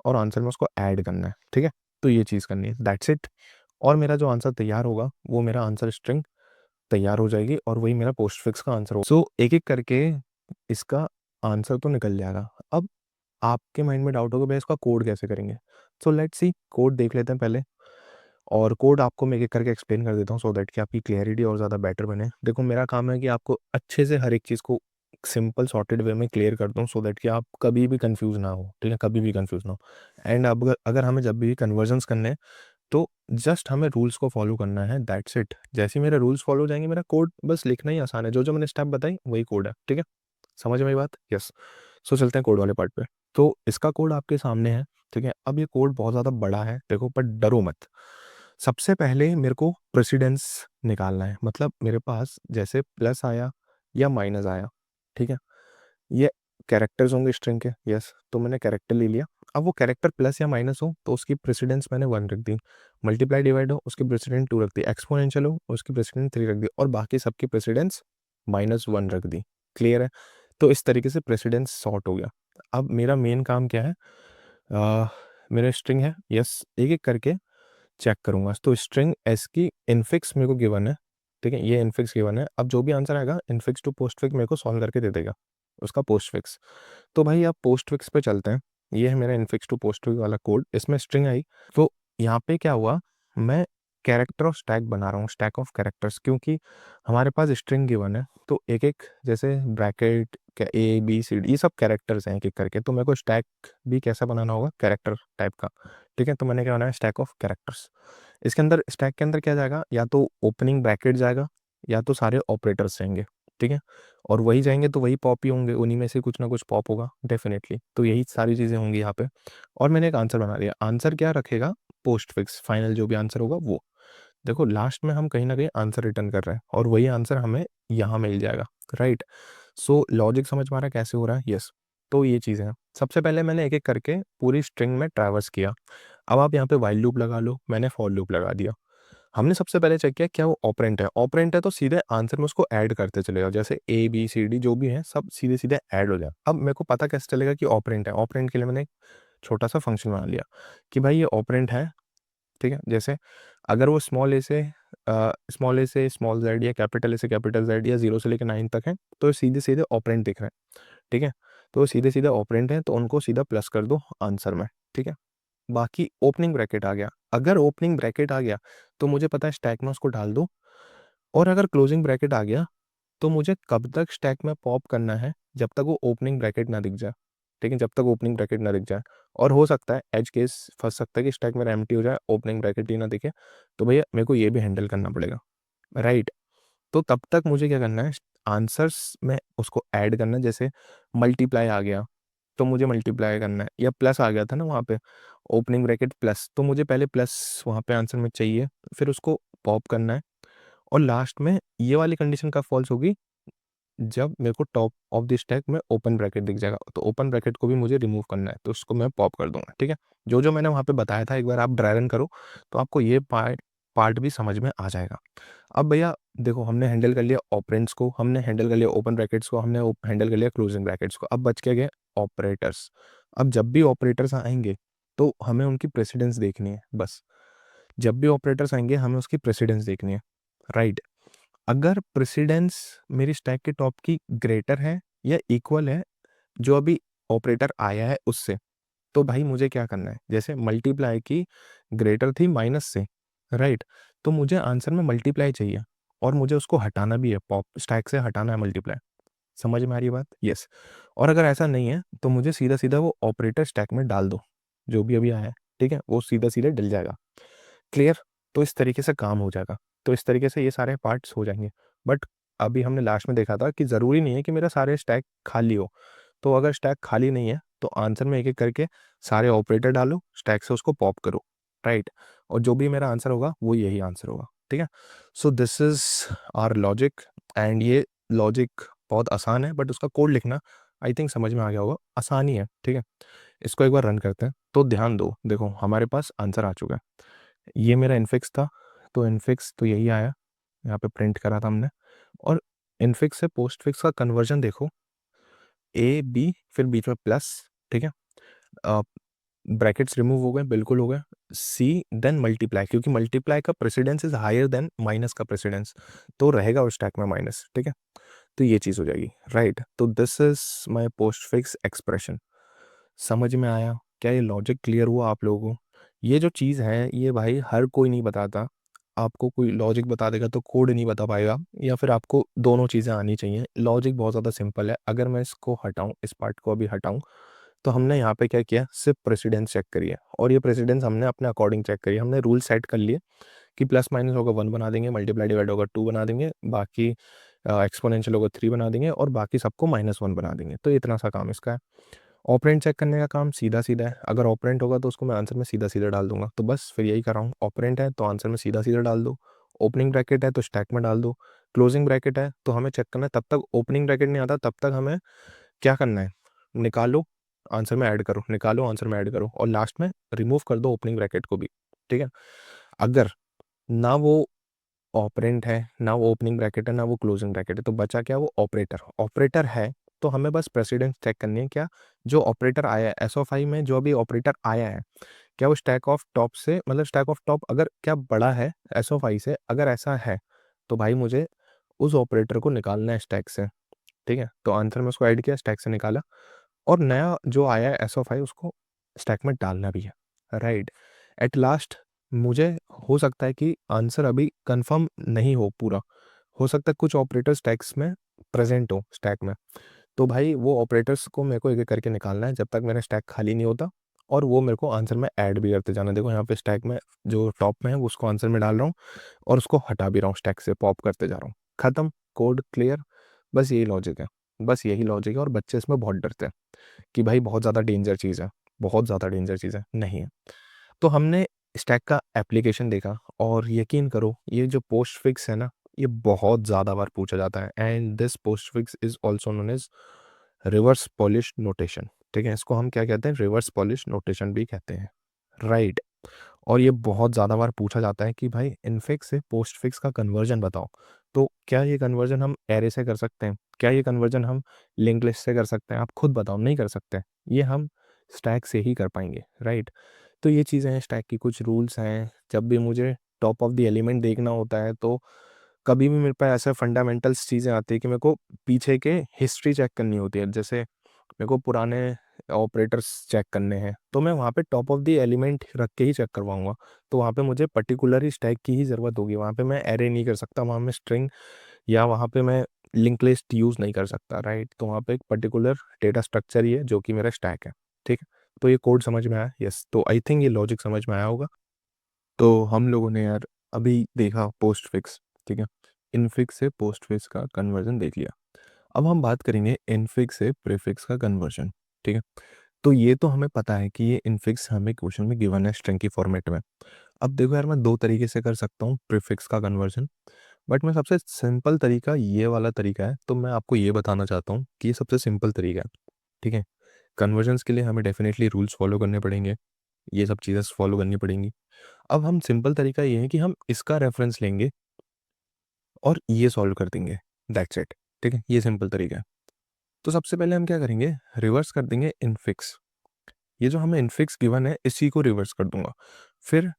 और आंसर में उसको ऐड करना है, ठीक है। तो ये चीज़ करनी है, दैट्स इट। और मेरा जो आंसर तैयार होगा वो मेरा आंसर स्ट्रिंग तैयार हो जाएगी और वही मेरा पोस्ट फिक्स का आंसर होगा। सो एक एक करके इसका आंसर तो निकल जाएगा। अब आपके माइंड में डाउट होगा भाई इसका कोड कैसे करेंगे। सो लेट्स सी, कोड देख लेते हैं पहले और कोड आपको मैं एक एक करके एक्सप्लेन कर देता हूँ सो दैट कि आपकी क्लैरिटी और ज़्यादा बेटर बने। देखो मेरा काम है कि आपको अच्छे से हर एक चीज़ को सिंपल सॉर्टेड वे में क्लियर कर दूँ सो दैट कि आप कभी भी कंफ्यूज ना हो, ठीक है, कभी भी कंफ्यूज ना हो। एंड अब अगर हमें जब भी कन्वर्जन्स करने हैं तो जस्ट हमें रूल्स को फॉलो करना है, दैट्स इट। जैसे ही मेरे रूल्स फॉलो हो जाएंगे मेरा कोड बस लिखना ही आसान है, जो जो मैंने स्टेप बताई वही कोड है, ठीक है। समझ में आई बात, यस। सो चलते हैं कोड वाले पार्ट पे। तो इसका कोड आपके सामने है, ठीक है। अब ये कोड बहुत ज़्यादा बड़ा है देखो, पर डरो मत। सबसे पहले मेरे को प्रेसिडेंस निकालना है, मतलब मेरे पास जैसे प्लस आया या माइनस आया, ठीक है, ये कैरेक्टर्स होंगे स्ट्रिंग के, यस। तो मैंने कैरेक्टर ले लिया। अब वो कैरेक्टर प्लस या माइनस हो तो उसकी प्रेसिडेंस मैंने 1 रख दी, मल्टीप्लाई डिवाइड हो उसकी प्रेसिडेंस 2 रख दी, एक्सपोनेंशियल हो उसकी प्रेसिडेंस 3 रख दी और बाकी सबकी प्रेसिडेंस -1 रख दी। क्लियर है। तो इस तरीके से प्रेसिडेंस सॉर्ट हो गया। अब मेरा मेन काम क्या है, मेरा स्ट्रिंग है, यस, एक एक करके चेक करूंगा। तो स्ट्रिंग एस की इनफिक्स मेरे को गिवन है, ठीक है, ये इनफिक्स गिवन है। अब जो भी आंसर आएगा इनफिक्स टू पोस्ट फिक्स मेरे को सॉल्व करके दे देगा उसका पोस्ट फिक्स। तो भाई आप पोस्ट फिक्स पे चलते हैं। ये है मेरा इनफिक्स टू पोस्ट फिक्स वाला कोड, इसमें स्ट्रिंग आई। तो यहाँ पे क्या हुआ, मैं कैरेक्टर ऑफ स्टैक बना रहा हूँ, स्टैक ऑफ कैरेक्टर्स, क्योंकि हमारे पास स्ट्रिंग गिवन है तो एक एक जैसे bracket A B C D ये सब कैरेक्टर्स हैं एक एक करके, तो मेरे को स्टैक भी कैसा बनाना होगा, कैरेक्टर टाइप का, ठीक है। तो मैंने क्या बनाया, स्टैक ऑफ कैरेक्टर्स। इसके अंदर स्टैक के अंदर क्या जाएगा, या तो ओपनिंग ब्रैकेट जाएगा या तो सारे ऑपरेटर्स जाएंगे, ठीक है। और वही जाएंगे तो वही पॉप ही होंगे, उन्हीं में से कुछ ना कुछ पॉप होगा डेफिनेटली। तो यही सारी चीज़ें होंगी यहाँ पे। और मैंने एक आंसर बना दिया, आंसर क्या रखेगा, पोस्ट फिक्स, फाइनल जो भी आंसर होगा वो। देखो लास्ट में हम कहीं ना कहीं आंसर रिटर्न कर रहे हैं और वही आंसर हमें यहाँ मिल जाएगा, राइट। सो लॉजिक समझ पा रहा है कैसे हो रहा है, यस। तो ये चीज़ें हैं। सबसे पहले मैंने एक एक करके पूरी स्ट्रिंग में ट्रैवर्स किया। अब आप यहाँ पे वाइल लूप लगा लो, मैंने फॉर लूप लगा दिया। हमने सबसे पहले चेक किया क्या वो ऑपरेंट है, ऑपरेंट है तो सीधे आंसर में उसको ऐड करते चले जाओ, जैसे ए बी सी डी जो भी है सब सीधे सीधे ऐड हो जाए। अब मेरे को पता कैसे चलेगा कि ऑपरेंट है, ऑपरेंट के लिए मैंने एक छोटा सा फंक्शन बना लिया कि भाई ये ऑपरेंट है, ठीक है। जैसे अगर वो स्मॉल ए से स्मॉल जेड या कैपिटल ए से कैपिटल जेड या 0 से लेकर 9 तक है तो सीधे सीधे ऑपरेंट दिख रहे हैं, ठीक है। तो सीधे सीधे ऑपरेंट है तो उनको सीधा प्लस कर दो आंसर में, ठीक है। बाकी ओपनिंग ब्रैकेट आ गया, अगर ओपनिंग ब्रैकेट आ गया तो मुझे पता है स्टैक में उसको डाल दो। और अगर क्लोजिंग ब्रैकेट आ गया तो मुझे कब तक स्टैक में पॉप करना है, जब तक वो ओपनिंग ब्रैकेट ना दिख जाए, ठीक है, जब तक ओपनिंग ब्रैकेट ना दिख जाए। और हो सकता है एज केस फंस सकता है कि स्टैक मेरा एम्प्टी हो जाए, ओपनिंग ब्रैकेट ही ना दिखे, तो भैया मेरे को ये भी हैंडल करना पड़ेगा, राइट। तो तब तक मुझे क्या करना है, आंसर्स में उसको ऐड करना है। जैसे मल्टीप्लाई आ गया तो मुझे मल्टीप्लाई करना है, या प्लस आ गया था ना वहाँ पे ओपनिंग ब्रैकेट प्लस, तो मुझे पहले प्लस वहाँ पे आंसर में चाहिए, फिर उसको पॉप करना है। और लास्ट में ये वाली कंडीशन कब फॉल्स होगी, जब मेरे को टॉप ऑफ द स्टैक में ओपन ब्रैकेट दिख जाएगा, तो ओपन ब्रैकेट को भी मुझे रिमूव करना है तो उसको मैं पॉप कर दूंगा, ठीक है। जो जो मैंने वहाँ पे बताया था एक बार आप ड्राई रन करो तो आपको ये पार्ट पार्ट भी समझ में आ जाएगा। अब भैया देखो हमने हैंडल कर लिया ऑपरेंड्स को, हमने हैंडल कर लिया ओपन ब्रैकेट्स को, हमने हैंडल कर लिया क्लोजिंग ब्रैकेट्स को, अब बच के गए ऑपरेटर्स। अब जब भी ऑपरेटर्स आएंगे तो हमें उनकी प्रेसिडेंस देखनी है, बस। जब भी ऑपरेटर्स आएंगे हमें उसकी प्रेसिडेंस देखनी है, राइट। अगर प्रेसिडेंस मेरी स्टैक के टॉप की ग्रेटर है या इक्वल है जो अभी ऑपरेटर आया है उससे, तो भाई मुझे क्या करना है, जैसे मल्टीप्लाई की ग्रेटर थी माइनस से, राइट। तो मुझे आंसर में मल्टीप्लाई चाहिए और मुझे उसको हटाना भी है, पॉप स्टैक से हटाना है मल्टीप्लाई। समझ में आ रही है बात, यस। और अगर ऐसा नहीं है तो मुझे सीधा सीधा वो ऑपरेटर स्टैक में डाल दो जो भी अभी आया है, ठीक है, वो सीधा सीधा डल जाएगा। क्लियर। तो इस तरीके से काम हो जाएगा। तो इस तरीके से ये सारे पार्ट्स हो जाएंगे। बट अभी हमने लास्ट में देखा था कि ज़रूरी नहीं है कि मेरा सारे स्टैक खाली हो। तो अगर स्टैक खाली नहीं है तो आंसर में एक एक करके सारे ऑपरेटर डालो, स्टैक से उसको पॉप करो, राइट। और जो भी मेरा आंसर होगा वो यही आंसर होगा, ठीक है। So this is our logic. And ये लॉजिक बहुत आसान है, बट उसका कोड लिखना आई थिंक समझ में आ गया होगा, आसान ही है, ठीक है। इसको एक बार रन करते हैं। तो ध्यान दो, देखो हमारे पास आंसर आ चुका है। ये मेरा इनफिक्स था, तो इनफिक्स तो यही आया, यहाँ पे प्रिंट करा था हमने। और इनफिक्स से पोस्ट फिक्स का कन्वर्जन देखो, ए बी फिर बीच में प्लस, ठीक है। ब्रैकेट्स रिमूव हो गए, बिल्कुल हो गए। सी देन मल्टीप्लाई, क्योंकि मल्टीप्लाई का precedence is higher than minus का प्रेसिडेंस, तो रहेगा उस स्टैक में माइनस, ठीक है। तो ये चीज़ हो जाएगी, राइट। तो this is my post fix expression. समझ में आया क्या? ये लॉजिक क्लियर हुआ आप लोगों को? ये जो चीज़ है ये भाई हर कोई नहीं बताता। आपको कोई लॉजिक बता देगा तो कोड नहीं बता पाएगा, या फिर आपको दोनों चीज़ें आनी चाहिए। लॉजिक बहुत ज़्यादा सिंपल है। अगर मैं इसको हटाऊं, इस पार्ट को अभी हटाऊं, तो हमने यहाँ पे क्या किया, सिर्फ प्रेसिडेंस चेक करी है। और ये प्रेसिडेंस हमने अपने अकॉर्डिंग चेक करी है। हमने रूल सेट कर लिए कि प्लस माइनस होगा 1 बना देंगे, मल्टीप्लाई डिवाइड होगा 2 बना देंगे, बाकी एक्सपोनेंशियल होगा 3 बना देंगे, और बाकी सबको -1 बना देंगे। तो इतना सा काम इसका है। ऑपरेंड चेक करने का काम सीधा सीधा है। अगर ऑपरेंड होगा तो उसको मैं आंसर में सीधा सीधा डाल दूंगा। तो बस फिर यही कर रहा हूँ, ऑपरेंड है तो आंसर में सीधा सीधा डाल दो, ओपनिंग ब्रैकेट है तो स्टैक में डाल दो, क्लोजिंग ब्रैकेट है तो हमें चेक करना है, तब तक ओपनिंग ब्रैकेट नहीं आता तब तक हमें क्या करना है, निकालो आंसर में ऐड करो, निकालो आंसर में ऐड करो, और लास्ट में रिमूव कर दो ओपनिंग ब्रैकेट को भी, ठीक है। अगर ना वो ऑपरेंड है, ना वो ओपनिंग ब्रैकेट है, ना वो क्लोजिंग ब्रैकेट है, तो बचा क्या, वो ऑपरेटर। ऑपरेटर है तो हमें बस प्रेसिडेंस चेक करनी है, क्या जो ऑपरेटर आया है एस ऑफ आई में, जो अभी ऑपरेटर आया है, क्या वो स्टैक ऑफ टॉप से, मतलब स्टैक ऑफ टॉप अगर क्या बड़ा है एस ऑफ आई से, अगर ऐसा है तो भाई मुझे उस ऑपरेटर को निकालना है स्टैक से, ठीक है। तो आंसर में उसको ऐड किया, स्टैक से निकाला, और नया जो आया है एस ऑफ आई उसको स्टैक में डालना भी है, राइट। एट लास्ट मुझे हो सकता है कि आंसर अभी कंफर्म नहीं हो पूरा, हो सकता है कुछ ऑपरेटर्स स्टैक्स में प्रेजेंट हो स्टैक में, तो भाई वो ऑपरेटर्स को मेरे को एक एक करके निकालना है जब तक मेरा स्टैक खाली नहीं होता, और वो मेरे को आंसर में ऐड भी करते जाना। देखो यहाँ पे स्टैक में जो टॉप में है वो उसको आंसर में डाल रहा हूँ, और उसको हटा भी रहा हूँ स्टैक से, पॉप करते जा रहा हूँ। खत्म, कोड क्लियर। बस यही लॉजिक है, बस यही लॉजिक है। और बच्चे इसमें बहुत डरते हैं कि भाई बहुत ज़्यादा डेंजर चीज़ है, बहुत ज़्यादा डेंजर चीज़ है, नहीं है। तो हमने स्टैक का एप्लीकेशन देखा, और यकीन करो ये जो पोस्ट फिक्स है ना, ये बहुत ज़्यादा बार पूछा जाता है। And this postfix is also known as reverse Polish notation, ठीक है। इसको हम क्या कहते हैं, रिवर्स पॉलिश नोटेशन भी कहते हैं, राइट। और ये बहुत ज़्यादा बार पूछा जाता है कि भाई इनफिक्स से पोस्ट फिक्स का कन्वर्जन बताओ। तो क्या ये कन्वर्जन हम एरे से कर सकते हैं? क्या ये कन्वर्जन हम लिंक लिस्ट से कर सकते हैं? आप खुद बताओ, नहीं कर सकते। ये हम स्टैक से ही कर पाएंगे, राइट। तो ये चीज़ें हैं, स्टैक की कुछ रूल्स हैं। जब भी मुझे टॉप ऑफ द एलिमेंट देखना होता है, तो कभी भी मेरे पास ऐसे फंडामेंटल्स चीज़ें आती है कि मेरे को पीछे के हिस्ट्री चेक करनी होती है। जैसे मेरे को पुराने ऑपरेटर्स चेक करने हैं, तो मैं वहाँ पे टॉप ऑफ द एलिमेंट रख के ही चेक करवाऊँगा। तो वहाँ पे मुझे पर्टिकुलर ही स्टैक की ही ज़रूरत होगी। वहाँ पे मैं एरे नहीं कर सकता, वहाँ मैं स्ट्रिंग, या वहाँ पे मैं लिंक लिस्ट यूज़ नहीं कर सकता, राइट। तो वहाँ पे एक पर्टिकुलर डेटा स्ट्रक्चर ही है जो कि मेरा स्टैक है, ठीक है। तो ये कोड समझ में आया? यस। तो आई थिंक ये लॉजिक समझ में आया होगा। तो हम लोगों ने यार अभी देखा पोस्ट फिक्स, ठीक है। इनफिक्स से पोस्ट फिक्स का कन्वर्जन देख लिया। अब हम बात करेंगे इनफिक्स से प्रीफिक्स का कन्वर्जन, ठीक है। तो ये तो हमें पता है कि ये इनफिक्स हमें क्वेश्चन में गिवन है स्ट्रिंग की फॉर्मेट में। अब देखो यार, मैं दो तरीके से कर सकता हूँ प्रीफिक्स का कन्वर्जन, बट मैं सबसे सिंपल तरीका ये वाला तरीका है, तो मैं आपको ये बताना चाहता हूँ कि ये सबसे सिंपल तरीका है, ठीक है। कन्वर्जन्स के लिए हमें डेफिनेटली रूल्स फॉलो करने पड़ेंगे, ये सब चीज़ें फॉलो करनी पड़ेंगी। अब हम सिंपल तरीका ये है कि हम इसका रेफरेंस लेंगे और ये सॉल्व कर देंगे, दैट्स इट, ठीक है। ये सिंपल तरीका है। तो सबसे पहले हम क्या करेंगे, रिवर्स कर देंगे इनफिक्स। ये जो हमें इनफिक्स गिवन है इसी को रिवर्स कर दूंगा। फिर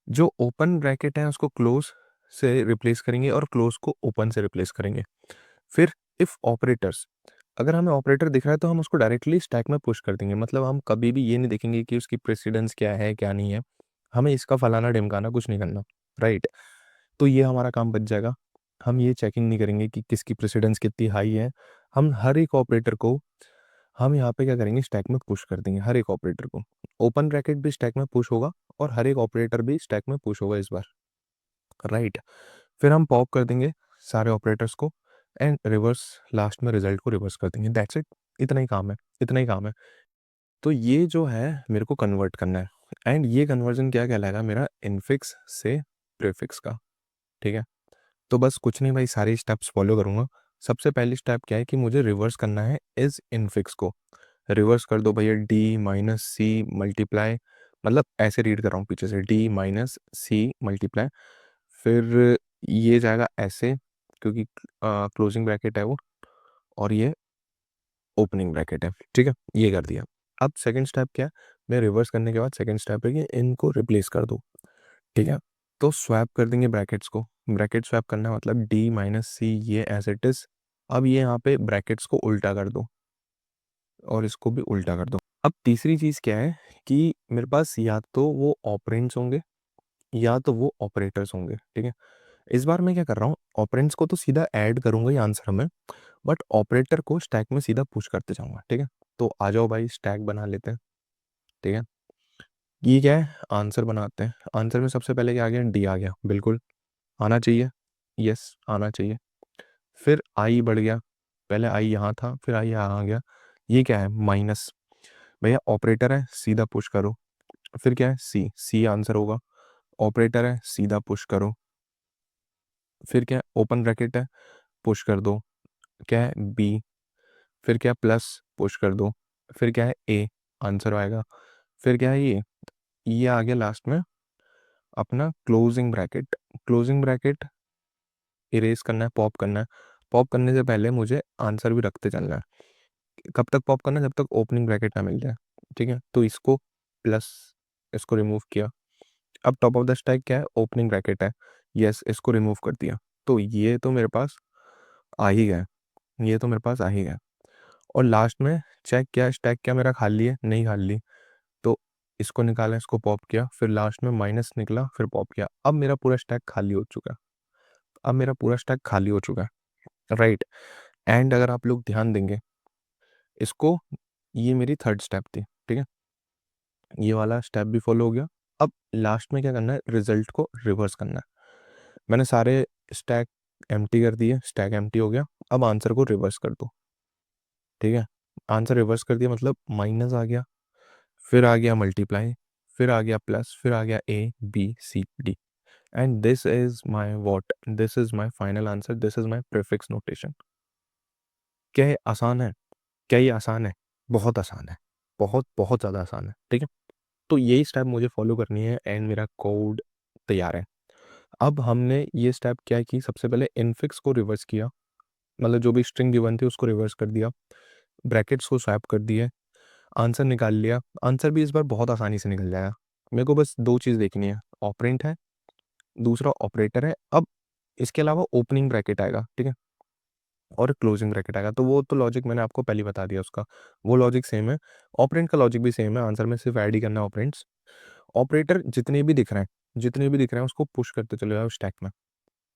जो ओपन ब्रैकेट है उसको क्लोज से रिप्लेस करेंगे, और क्लोज को ओपन से रिप्लेस करेंगे। फिर इफ ऑपरेटर्स, अगर हमें ऑपरेटर दिख रहा है तो हम उसको डायरेक्टली स्टैक में पुश कर देंगे। मतलब हम कभी भी ये नहीं देखेंगे कि उसकी प्रेसिडेंस क्या है क्या नहीं है, हमें इसका फलाना ढिमकाना कुछ नहीं करना, राइट। तो ये हमारा काम बच जाएगा। हम ये चेकिंग नहीं करेंगे कि किसकी प्रेसिडेंस कितनी हाई है। हम हर एक ऑपरेटर को हम यहाँ पे क्या करेंगे, स्टैक में पुश कर देंगे हर एक ऑपरेटर को। ओपन ब्रैकेट भी स्टैक में पुश होगा, और हर एक ऑपरेटर भी स्टैक में पुश होगा इस बार, राइट। फिर हम पॉप कर देंगे सारे ऑपरेटर्स को एंड रिवर्स, लास्ट में रिजल्ट को रिवर्स कर देंगे, दैट्स इट। इतना ही काम है, इतना ही काम है। तो ये जो है मेरे को कन्वर्ट करना है एंड ये कन्वर्जन क्या कहलाएगा मेरा, इनफिक्स से प्रीफिक्स का। ठीक है, तो बस कुछ नहीं भाई, सारे स्टेप्स फॉलो करूँगा। सबसे पहली स्टेप क्या है कि मुझे रिवर्स करना है इस इनफिक्स को। रिवर्स कर दो भैया, डी माइनस सी मल्टीप्लाई, मतलब ऐसे रीड कर रहा हूँ पीछे से, डी माइनस सी मल्टीप्लाई, फिर ये जाएगा ऐसे क्योंकि क्लोजिंग ब्रैकेट है वो, और ये ओपनिंग ब्रैकेट है। ठीक है, ये कर दिया। अब सेकंड स्टेप क्या है, मैं रिवर्स करने के बाद सेकंड स्टेप है कि इनको रिप्लेस कर दो। ठीक है, तो स्वैप कर देंगे ब्रैकेट्स को। ब्रैकेट स्वैप करना मतलब डी माइनस सी, ये एज इट इज। अब ये यहाँ पे ब्रैकेट्स को उल्टा कर दो और इसको भी उल्टा कर दो। अब तीसरी चीज़ क्या है कि मेरे पास या तो वो ऑपरेंड्स होंगे या तो वो ऑपरेटर्स होंगे। ठीक है, इस बार मैं क्या कर रहा हूँ, ऑपरेंड्स को तो सीधा ऐड करूंगा ही आंसर में, बट ऑपरेटर को स्टैक में सीधा पुश करते जाऊंगा। ठीक है, तो आ जाओ भाई, स्टैक बना लेते हैं। ठीक है, ये क्या है, आंसर बनाते हैं। आंसर में सबसे पहले क्या आ गया, डी आ गया, बिल्कुल आना चाहिए, यस आना चाहिए। फिर आई बढ़ गया, पहले आई यहाँ था, फिर आई यहाँ आ गया। ये क्या है, माइनस, भैया ऑपरेटर है सीधा पुश करो। फिर क्या है, सी, सी आंसर होगा। ऑपरेटर है सीधा पुश करो। फिर क्या है, ओपन ब्रैकेट है, पुश कर दो। क्या है, बी। फिर क्या है, प्लस, पुश कर दो। फिर क्या है, ए आंसर आएगा। फिर क्या है, ये आ गया लास्ट में अपना closing bracket. Closing bracket erase करना है, पॉप करना है। पॉप करने से पहले मुझे आंसर भी रखते चलना है। कब तक पॉप करना है, जब तक ओपनिंग ब्रैकेट ना मिल जाए। ठीक है, तो इसको प्लस, इसको रिमूव किया। अब टॉप ऑफ द स्टैक क्या है, ओपनिंग ब्रैकेट है, यस इसको रिमूव कर दिया। तो ये तो मेरे पास आ ही गया, ये तो मेरे पास आ ही गया। और लास्ट में चेक किया स्टैक क्या मेरा खाली है, नहीं खाली, तो इसको निकाला, इसको पॉप किया, फिर लास्ट में माइनस निकला, फिर पॉप किया। अब मेरा पूरा स्टैक खाली हो चुका है, अब मेरा पूरा स्टैक खाली हो चुका है, राइट। एंड अगर आप लोग ध्यान देंगे इसको, ये मेरी थर्ड स्टेप थी। ठीक है, ये वाला स्टेप भी फॉलो हो गया। अब लास्ट में क्या करना है, रिजल्ट को रिवर्स करना है। मैंने सारे स्टैक एम्प्टी कर दिए, स्टैक एम्प्टी हो गया। अब आंसर को रिवर्स कर दो। ठीक है, आंसर रिवर्स कर दिया मतलब माइनस आ गया, फिर आ गया मल्टीप्लाई, फिर आ गया प्लस, फिर आ गया A B C D, and this is my what, this is my final answer, this is my prefix notation. क्या ये आसान है, क्या ये आसान है, बहुत आसान है, बहुत बहुत ज़्यादा आसान है। ठीक है, तो यही स्टेप मुझे फॉलो करनी है एंड मेरा कोड तैयार है। अब हमने ये स्टेप क्या की, सबसे पहले इनफिक्स को रिवर्स किया, मतलब जो भी स्ट्रिंग गिवन थी उसको रिवर्स कर दिया, ब्रैकेट्स को स्वैप कर दिए, आंसर निकाल लिया। आंसर भी इस बार बहुत आसानी से निकल जाएगा। मेरे को बस दो चीज़ देखनी है, ऑपरेंट है, दूसरा ऑपरेटर है। अब इसके अलावा ओपनिंग ब्रैकेट आएगा, ठीक है, और क्लोजिंग ब्रैकेट आएगा, तो वो तो लॉजिक मैंने आपको पहले बता दिया उसका, वो लॉजिक सेम है। ऑपरेंट का लॉजिक भी सेम है, आंसर में सिर्फ ऐड ही करना है ऑपरेंट्स। ऑपरेटर जितने भी दिख रहे हैं, जितने भी दिख रहे हैं उसको पुश करते चले जाओ स्टैक में।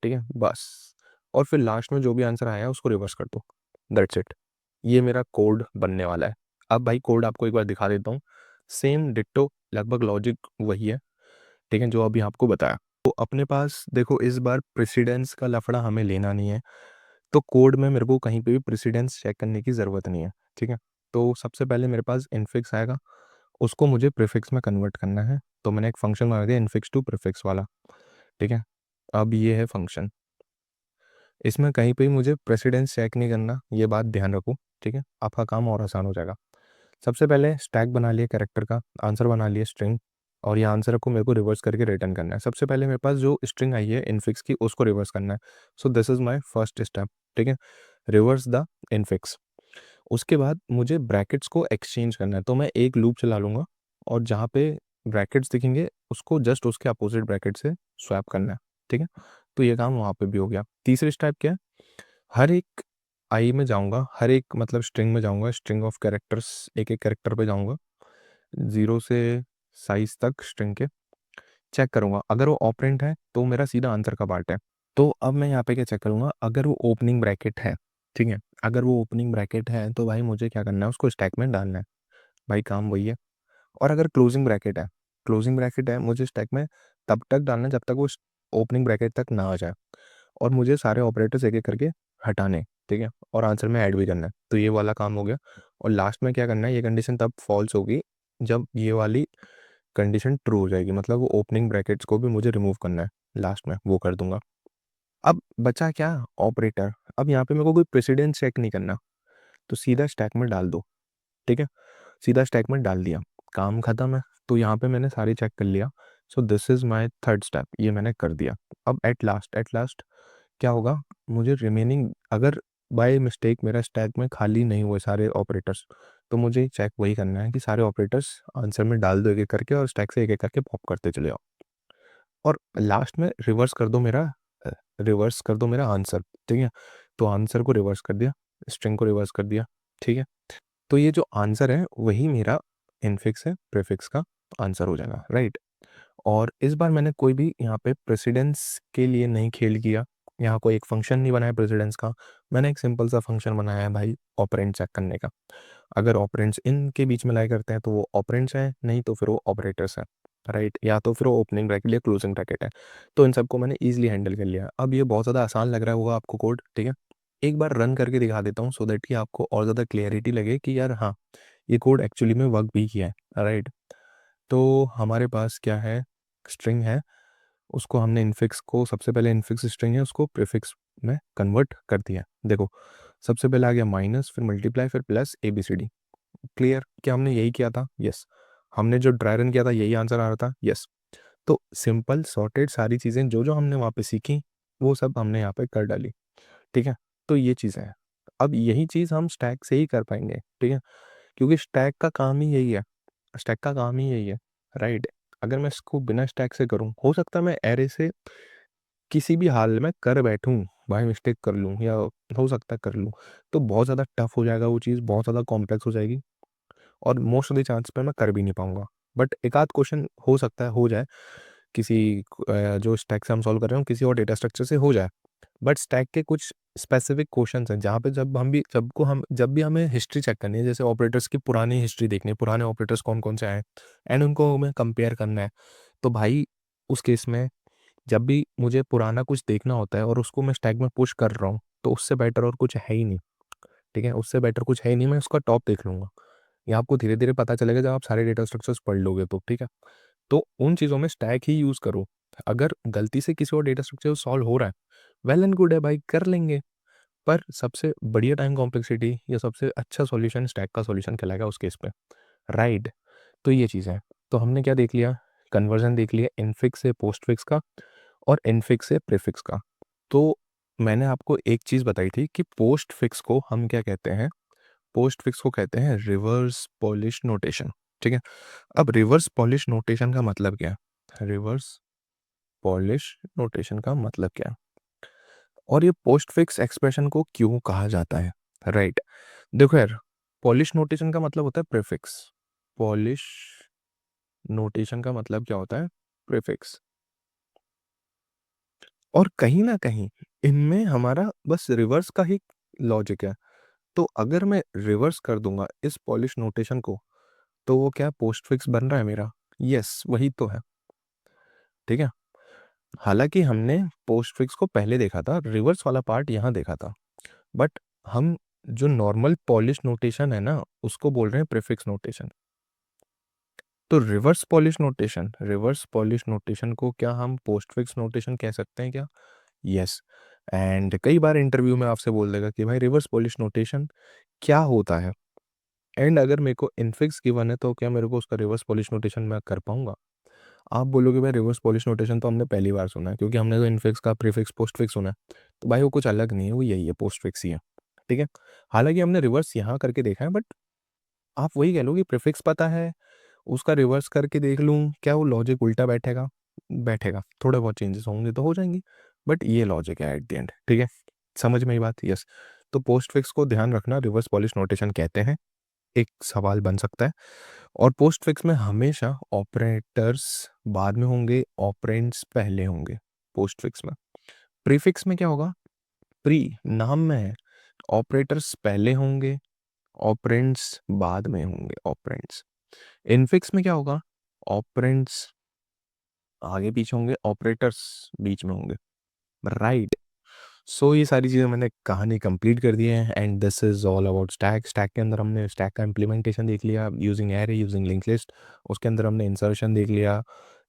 ठीक है, बस। और फिर लास्ट में जो भी आंसर आया उसको रिवर्स कर दो, दैट्स इट। ये मेरा कोड बनने वाला है। अब भाई कोड आपको एक बार दिखा देता हूँ, सेम डिट्टो, लगभग लॉजिक वही है। ठीक है, जो अभी आपको बताया। तो अपने पास देखो, इस बार प्रेसिडेंस का लफड़ा हमें लेना नहीं है, तो कोड में मेरे को कहीं पे भी प्रेसिडेंस चेक करने की ज़रूरत नहीं है। ठीक है, तो सबसे पहले मेरे पास इनफिक्स आएगा, उसको मुझे प्रीफिक्स में कन्वर्ट करना है, तो मैंने एक फंक्शन बना दिया इनफिक्स टू प्रीफिक्स वाला। ठीक है, अब ये है फंक्शन, इसमें कहीं पे भी मुझे प्रेसिडेंस चेक नहीं करना, ये बात ध्यान रखो। ठीक है, आपका काम और आसान हो जाएगा। सबसे पहले स्टैक बना लिया कैरेक्टर का, आंसर बना लिया स्ट्रिंग, और ये आंसर को मेरे को रिवर्स करके रिटर्न करना है। सबसे पहले मेरे पास जो स्ट्रिंग आई है इनफिक्स की, उसको रिवर्स करना है। So this is my first step. ठीक है, रिवर्स द इनफिक्स। उसके बाद मुझे ब्रैकेट्स को एक्सचेंज करना है, तो मैं एक लूप चला लूँगा, और जहाँ पे ब्रैकेट्स दिखेंगे उसको जस्ट उसके अपोजिट ब्रैकेट से स्वैप करना है। ठीक है, तो ये काम वहाँ पे भी हो गया। तीसरी स्टेप क्या है, हर एक आई में जाऊँगा, हर एक मतलब स्ट्रिंग में जाऊँगा, स्ट्रिंग ऑफ कैरेक्टर्स, एक एक कैरेक्टर पे जाऊँगा, 0 से साइज़ तक स्ट्रिंग के, चेक करूँगा। अगर वो ऑपरेंट है तो मेरा सीधा आंसर का पार्ट है। तो अब मैं यहाँ पे क्या चेक करूँगा, अगर वो ओपनिंग ब्रैकेट है, ठीक है, अगर वो ओपनिंग ब्रैकेट है तो भाई मुझे क्या करना है, उसको स्टैक में डालना है, भाई काम वही है। और अगर क्लोजिंग ब्रैकेट है, क्लोजिंग ब्रैकेट है, मुझे स्टैक में तब तक डालना है जब तक वो ओपनिंग ब्रैकेट तक ना आ जाए और मुझे सारे ऑपरेटर्स एक एक करके हटाने, ठीक है, और आंसर में ऐड भी करना है। तो ये वाला काम हो गया। और लास्ट में क्या करना है, ये कंडीशन तब फॉल्स होगी जब ये वाली कंडीशन ट्रू हो जाएगी, मतलब वो ओपनिंग ब्रैकेट्स को भी मुझे रिमूव करना है, लास्ट में वो कर दूंगा। अब बचा क्या, ऑपरेटर। अब यहाँ पे मेरे को कोई प्रेसिडेंस चेक नहीं करना, तो सीधा स्टैक में डाल दो, ठीक है, सीधा स्टैक में डाल दिया, काम खत्म है। तो यहाँ पे मैंने सारी चेक कर लिया। So this is my third step, ये मैंने कर दिया। अब एट लास्ट क्या होगा, मुझे रिमेनिंग, अगर बाय मिस्टेक मेरा स्टैक में खाली नहीं हुए सारे ऑपरेटर्स, तो मुझे चेक वही करना है कि सारे ऑपरेटर्स आंसर में डाल दो एक एक करके, और स्टैक से एक एक करके पॉप करते चले जाओ। और लास्ट में रिवर्स कर दो मेरा आंसर, ठीक है। तो आंसर को रिवर्स कर दिया, स्ट्रिंग को रिवर्स कर दिया, ठीक है। तो ये जो आंसर है वही मेरा इनफिक्स है, प्रीफिक्स का आंसर हो जाएगा, राइट। और इस बार मैंने कोई भी यहाँ पे प्रेसिडेंस के लिए नहीं खेल किया, यहाँ कोई एक फंक्शन नहीं बनाया प्रेसिडेंस का। मैंने एक सिंपल सा फंक्शन बनाया है भाई, ऑपरेंड चेक करने का। अगर ऑपरेंड्स इनके बीच में लाई करते हैं तो वो ऑपरेंड्स हैं, नहीं तो फिर वो ऑपरेटर्स हैं, राइट, या तो फिर वो ओपनिंग ब्रैकेट या क्लोजिंग ब्रैकेट है। तो इन सबको मैंने ईजिली हैंडल कर लिया। अब ये बहुत ज़्यादा आसान लग रहा होगा आपको कोड, ठीक है। एक बार रन करके दिखा देता हूँ सो दैट कि आपको और ज़्यादा क्लियरिटी लगे कि यार हाँ, ये कोड एक्चुअली में वर्क भी किया है, राइट। तो हमारे पास क्या है, स्ट्रिंग है, उसको हमने इनफिक्स को, सबसे पहले इनफिक्स स्ट्रिंग है उसको प्रीफिक्स में कन्वर्ट कर दिया। देखो, सबसे पहले आ गया माइनस, फिर मल्टीप्लाई, फिर प्लस, ABCD। क्लियर, क्या हमने यही किया था? यस। हमने जो ड्राई रन किया था यही आंसर आ रहा था? यस। तो सिंपल सॉर्टेड सारी चीज़ें जो जो हमने वहाँ पे सीखी वो सब हमने यहाँ पे कर डाली, ठीक है। तो ये चीज़ें हैं। अब यही चीज़ हम स्टैक से ही कर पाएंगे, ठीक है, क्योंकि स्टैक का काम ही यही है, स्टैक का काम ही यही है, राइट। अगर मैं इसको बिना स्टैक से करूँ, हो सकता है मैं एरे से किसी भी हाल में कर बैठूँ, बाय मिस्टेक कर लूँ, या हो सकता है कर लूँ, तो बहुत ज़्यादा टफ हो जाएगा वो चीज़, बहुत ज़्यादा कॉम्प्लेक्स हो जाएगी, और मोस्ट ऑफ द चांस पे मैं कर भी नहीं पाऊँगा। बट एक आध क्वेश्चन हो सकता है हो जाए, किसी जो स्टैक से हम सॉल्व कर रहे हो किसी और डेटा स्ट्रक्चर से हो जाए। बट स्टैक के कुछ स्पेसिफिक क्वेश्चंस हैं जहाँ पे जब भी हमें हिस्ट्री चेक करनी है, जैसे ऑपरेटर्स की पुरानी हिस्ट्री देखनी है, पुराने ऑपरेटर्स कौन कौन से आए एंड उनको हमें कंपेयर करना है। तो भाई उस केस में जब भी मुझे पुराना कुछ देखना होता है और उसको मैं स्टैक में पुश कर रहा हूँ, तो उससे बेटर और कुछ है ही नहीं, ठीक है, उससे बेटर कुछ है ही नहीं, मैं उसका टॉप देख लूँगा। ये आपको धीरे-धीरे पता चलेगा जब आप सारे डेटा स्ट्रक्चर्स पढ़ लोगे तो, ठीक है? तो उन चीज़ों में स्टैक ही यूज़ करो। अगर गलती से किसी और डेटा स्ट्रक्चर सॉल्व हो रहा है, वेल एंड गुड है भाई, कर लेंगे। पर सबसे बढ़िया टाइम कॉम्प्लेक्सिटी या सबसे अच्छा सॉल्यूशन स्टैक का सॉल्यूशन कहलाएगा उस केस पे, राइट? तो ये चीज़ है। तो हमने क्या देख लिया? कन्वर्जन देख लिया इनफिक्स से पोस्टफिक्स का और इनफिक्स से प्रीफिक्स का। तो मैंने आपको एक चीज़ बताई थी कि पोस्टफिक्स को हम क्या कहते हैं? पोस्टफिक्स को कहते हैं रिवर्स पॉलिश नोटेशन, ठीक है। अब रिवर्स पॉलिश नोटेशन का मतलब क्या है? रिवर्स पॉलिश नोटेशन का मतलब क्या है, और ये पोस्टफिक्स एक्सप्रेशन को क्यों कहा जाता है, राइट। देखो यार, पॉलिश नोटेशन का मतलब होता है प्रीफिक्स। पॉलिश नोटेशन का मतलब क्या होता है? प्रीफिक्स। और कहीं ना कहीं इनमें हमारा बस रिवर्स का ही लॉजिक है। तो अगर मैं रिवर्स कर दूंगा इस पॉलिश नोटेशन को, तो वो क्या पोस्ट फिक्स बन रहा है मेरा? यस, वही तो है, ठीक है। हालांकि हमने पोस्ट फिक्स को पहले देखा था, रिवर्स वाला पार्ट यहाँ देखा था, बट हम जो नॉर्मल पॉलिश नोटेशन है ना उसको बोल रहे हैं प्रीफिक्स नोटेशन। तो रिवर्स पॉलिश नोटेशन को क्या हम पोस्ट फिक्स नोटेशन कह सकते हैं क्या? यस। एंड कई बार इंटरव्यू में आपसे बोल देगा कि भाई रिवर्स पॉलिश नोटेशन क्या होता है, एंड अगर मेरे को इनफिक्स गिवन है तो क्या मेरे को उसका रिवर्स पॉलिश नोटेशन मैं कर पाऊंगा? आप बोलोगे भाई रिवर्स पॉलिश नोटेशन तो हमने पहली बार सुना है, क्योंकि हमने तो इनफिक्स का प्रीफिक्स पोस्टफिक्स सुना है। तो भाई वो कुछ अलग नहीं है, वो यही है, पोस्टफिक्स ही है, ठीक है। हालांकि हमने रिवर्स यहाँ करके देखा है, बट आप वही कह लो कि प्रीफिक्स पता है, उसका रिवर्स करके देख लूँ, क्या वो लॉजिक उल्टा बैठेगा? बैठेगा, थोड़े बहुत चेंजेस होंगे तो हो जाएंगी, बट ये लॉजिक है एट द एंड, ठीक है। समझ में ही बात? यस। तो पोस्टफिक्स को ध्यान रखना, रिवर्स पॉलिश नोटेशन कहते हैं, एक सवाल बन सकता है। और पोस्टफिक्स में हमेशा ऑपरेटर्स बाद में होंगे, ऑपरेंड्स पहले होंगे पोस्टफिक्स में। प्रीफिक्स में क्या होगा? प्री नाम में है, ऑपरेटर्स पहले होंगे, ऑपरेंड्स बाद में होंगे, ऑपरेंड्स। इनफिक्स में क्या होगा? ऑपरेंड्स आगे पीछे होंगे, ऑपरेटर्स बीच में होंगे, राइट। सो ये सारी चीज़ें मैंने कहानी कंप्लीट कर दी है and this is all about stack. Stack के अंदर हमने स्टैक का इम्प्लीमेंटेशन देख लिया using array, using link list. उसके अंदर हमने इंसर्शन देख लिया,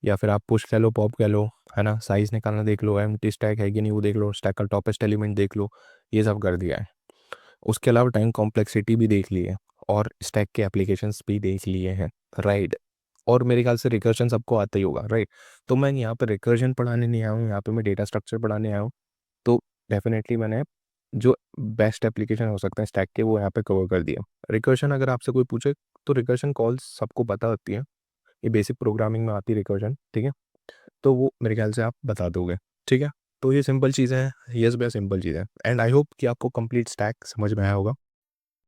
या फिर आप पुश कह लो, पॉप कह लो, है ना। साइज़ निकालना देख लो, एम्प्टी स्टैक है कि नहीं वो देख लो, स्टैक का टॉपेस्ट एलिमेंट देख लो, ये सब कर दिया है। उसके अलावा टाइम कॉम्प्लेक्सिटी भी देख ली है और स्टैक के एप्लीकेशंस भी देख लिए हैं, राइट। और मेरे ख्याल से रिकर्जन सबको आता ही होगा, राइट। तो मैं यहाँ पे रिकर्जन पढ़ाने नहीं आया हूँ, यहाँ पे मैं डेटा स्ट्रक्चर पढ़ाने आया हूँ। तो डेफिनेटली मैंने जो बेस्ट एप्लीकेशन हो सकते हैं स्टैक के वो यहाँ पे कवर कर दिया। रिकर्जन अगर आपसे कोई पूछे तो रिकर्जन कॉल्स सबको पता होती है, ये बेसिक प्रोग्रामिंग में आती है रिकर्जन, ठीक है। तो वो मेरे ख्याल से आप बता दोगे, ठीक है। तो ये सिंपल चीज़ें हैं, यस भैया सिंपल चीज़ें हैं एंड आई होप कि आपको कंप्लीट स्टैक समझ में आया होगा।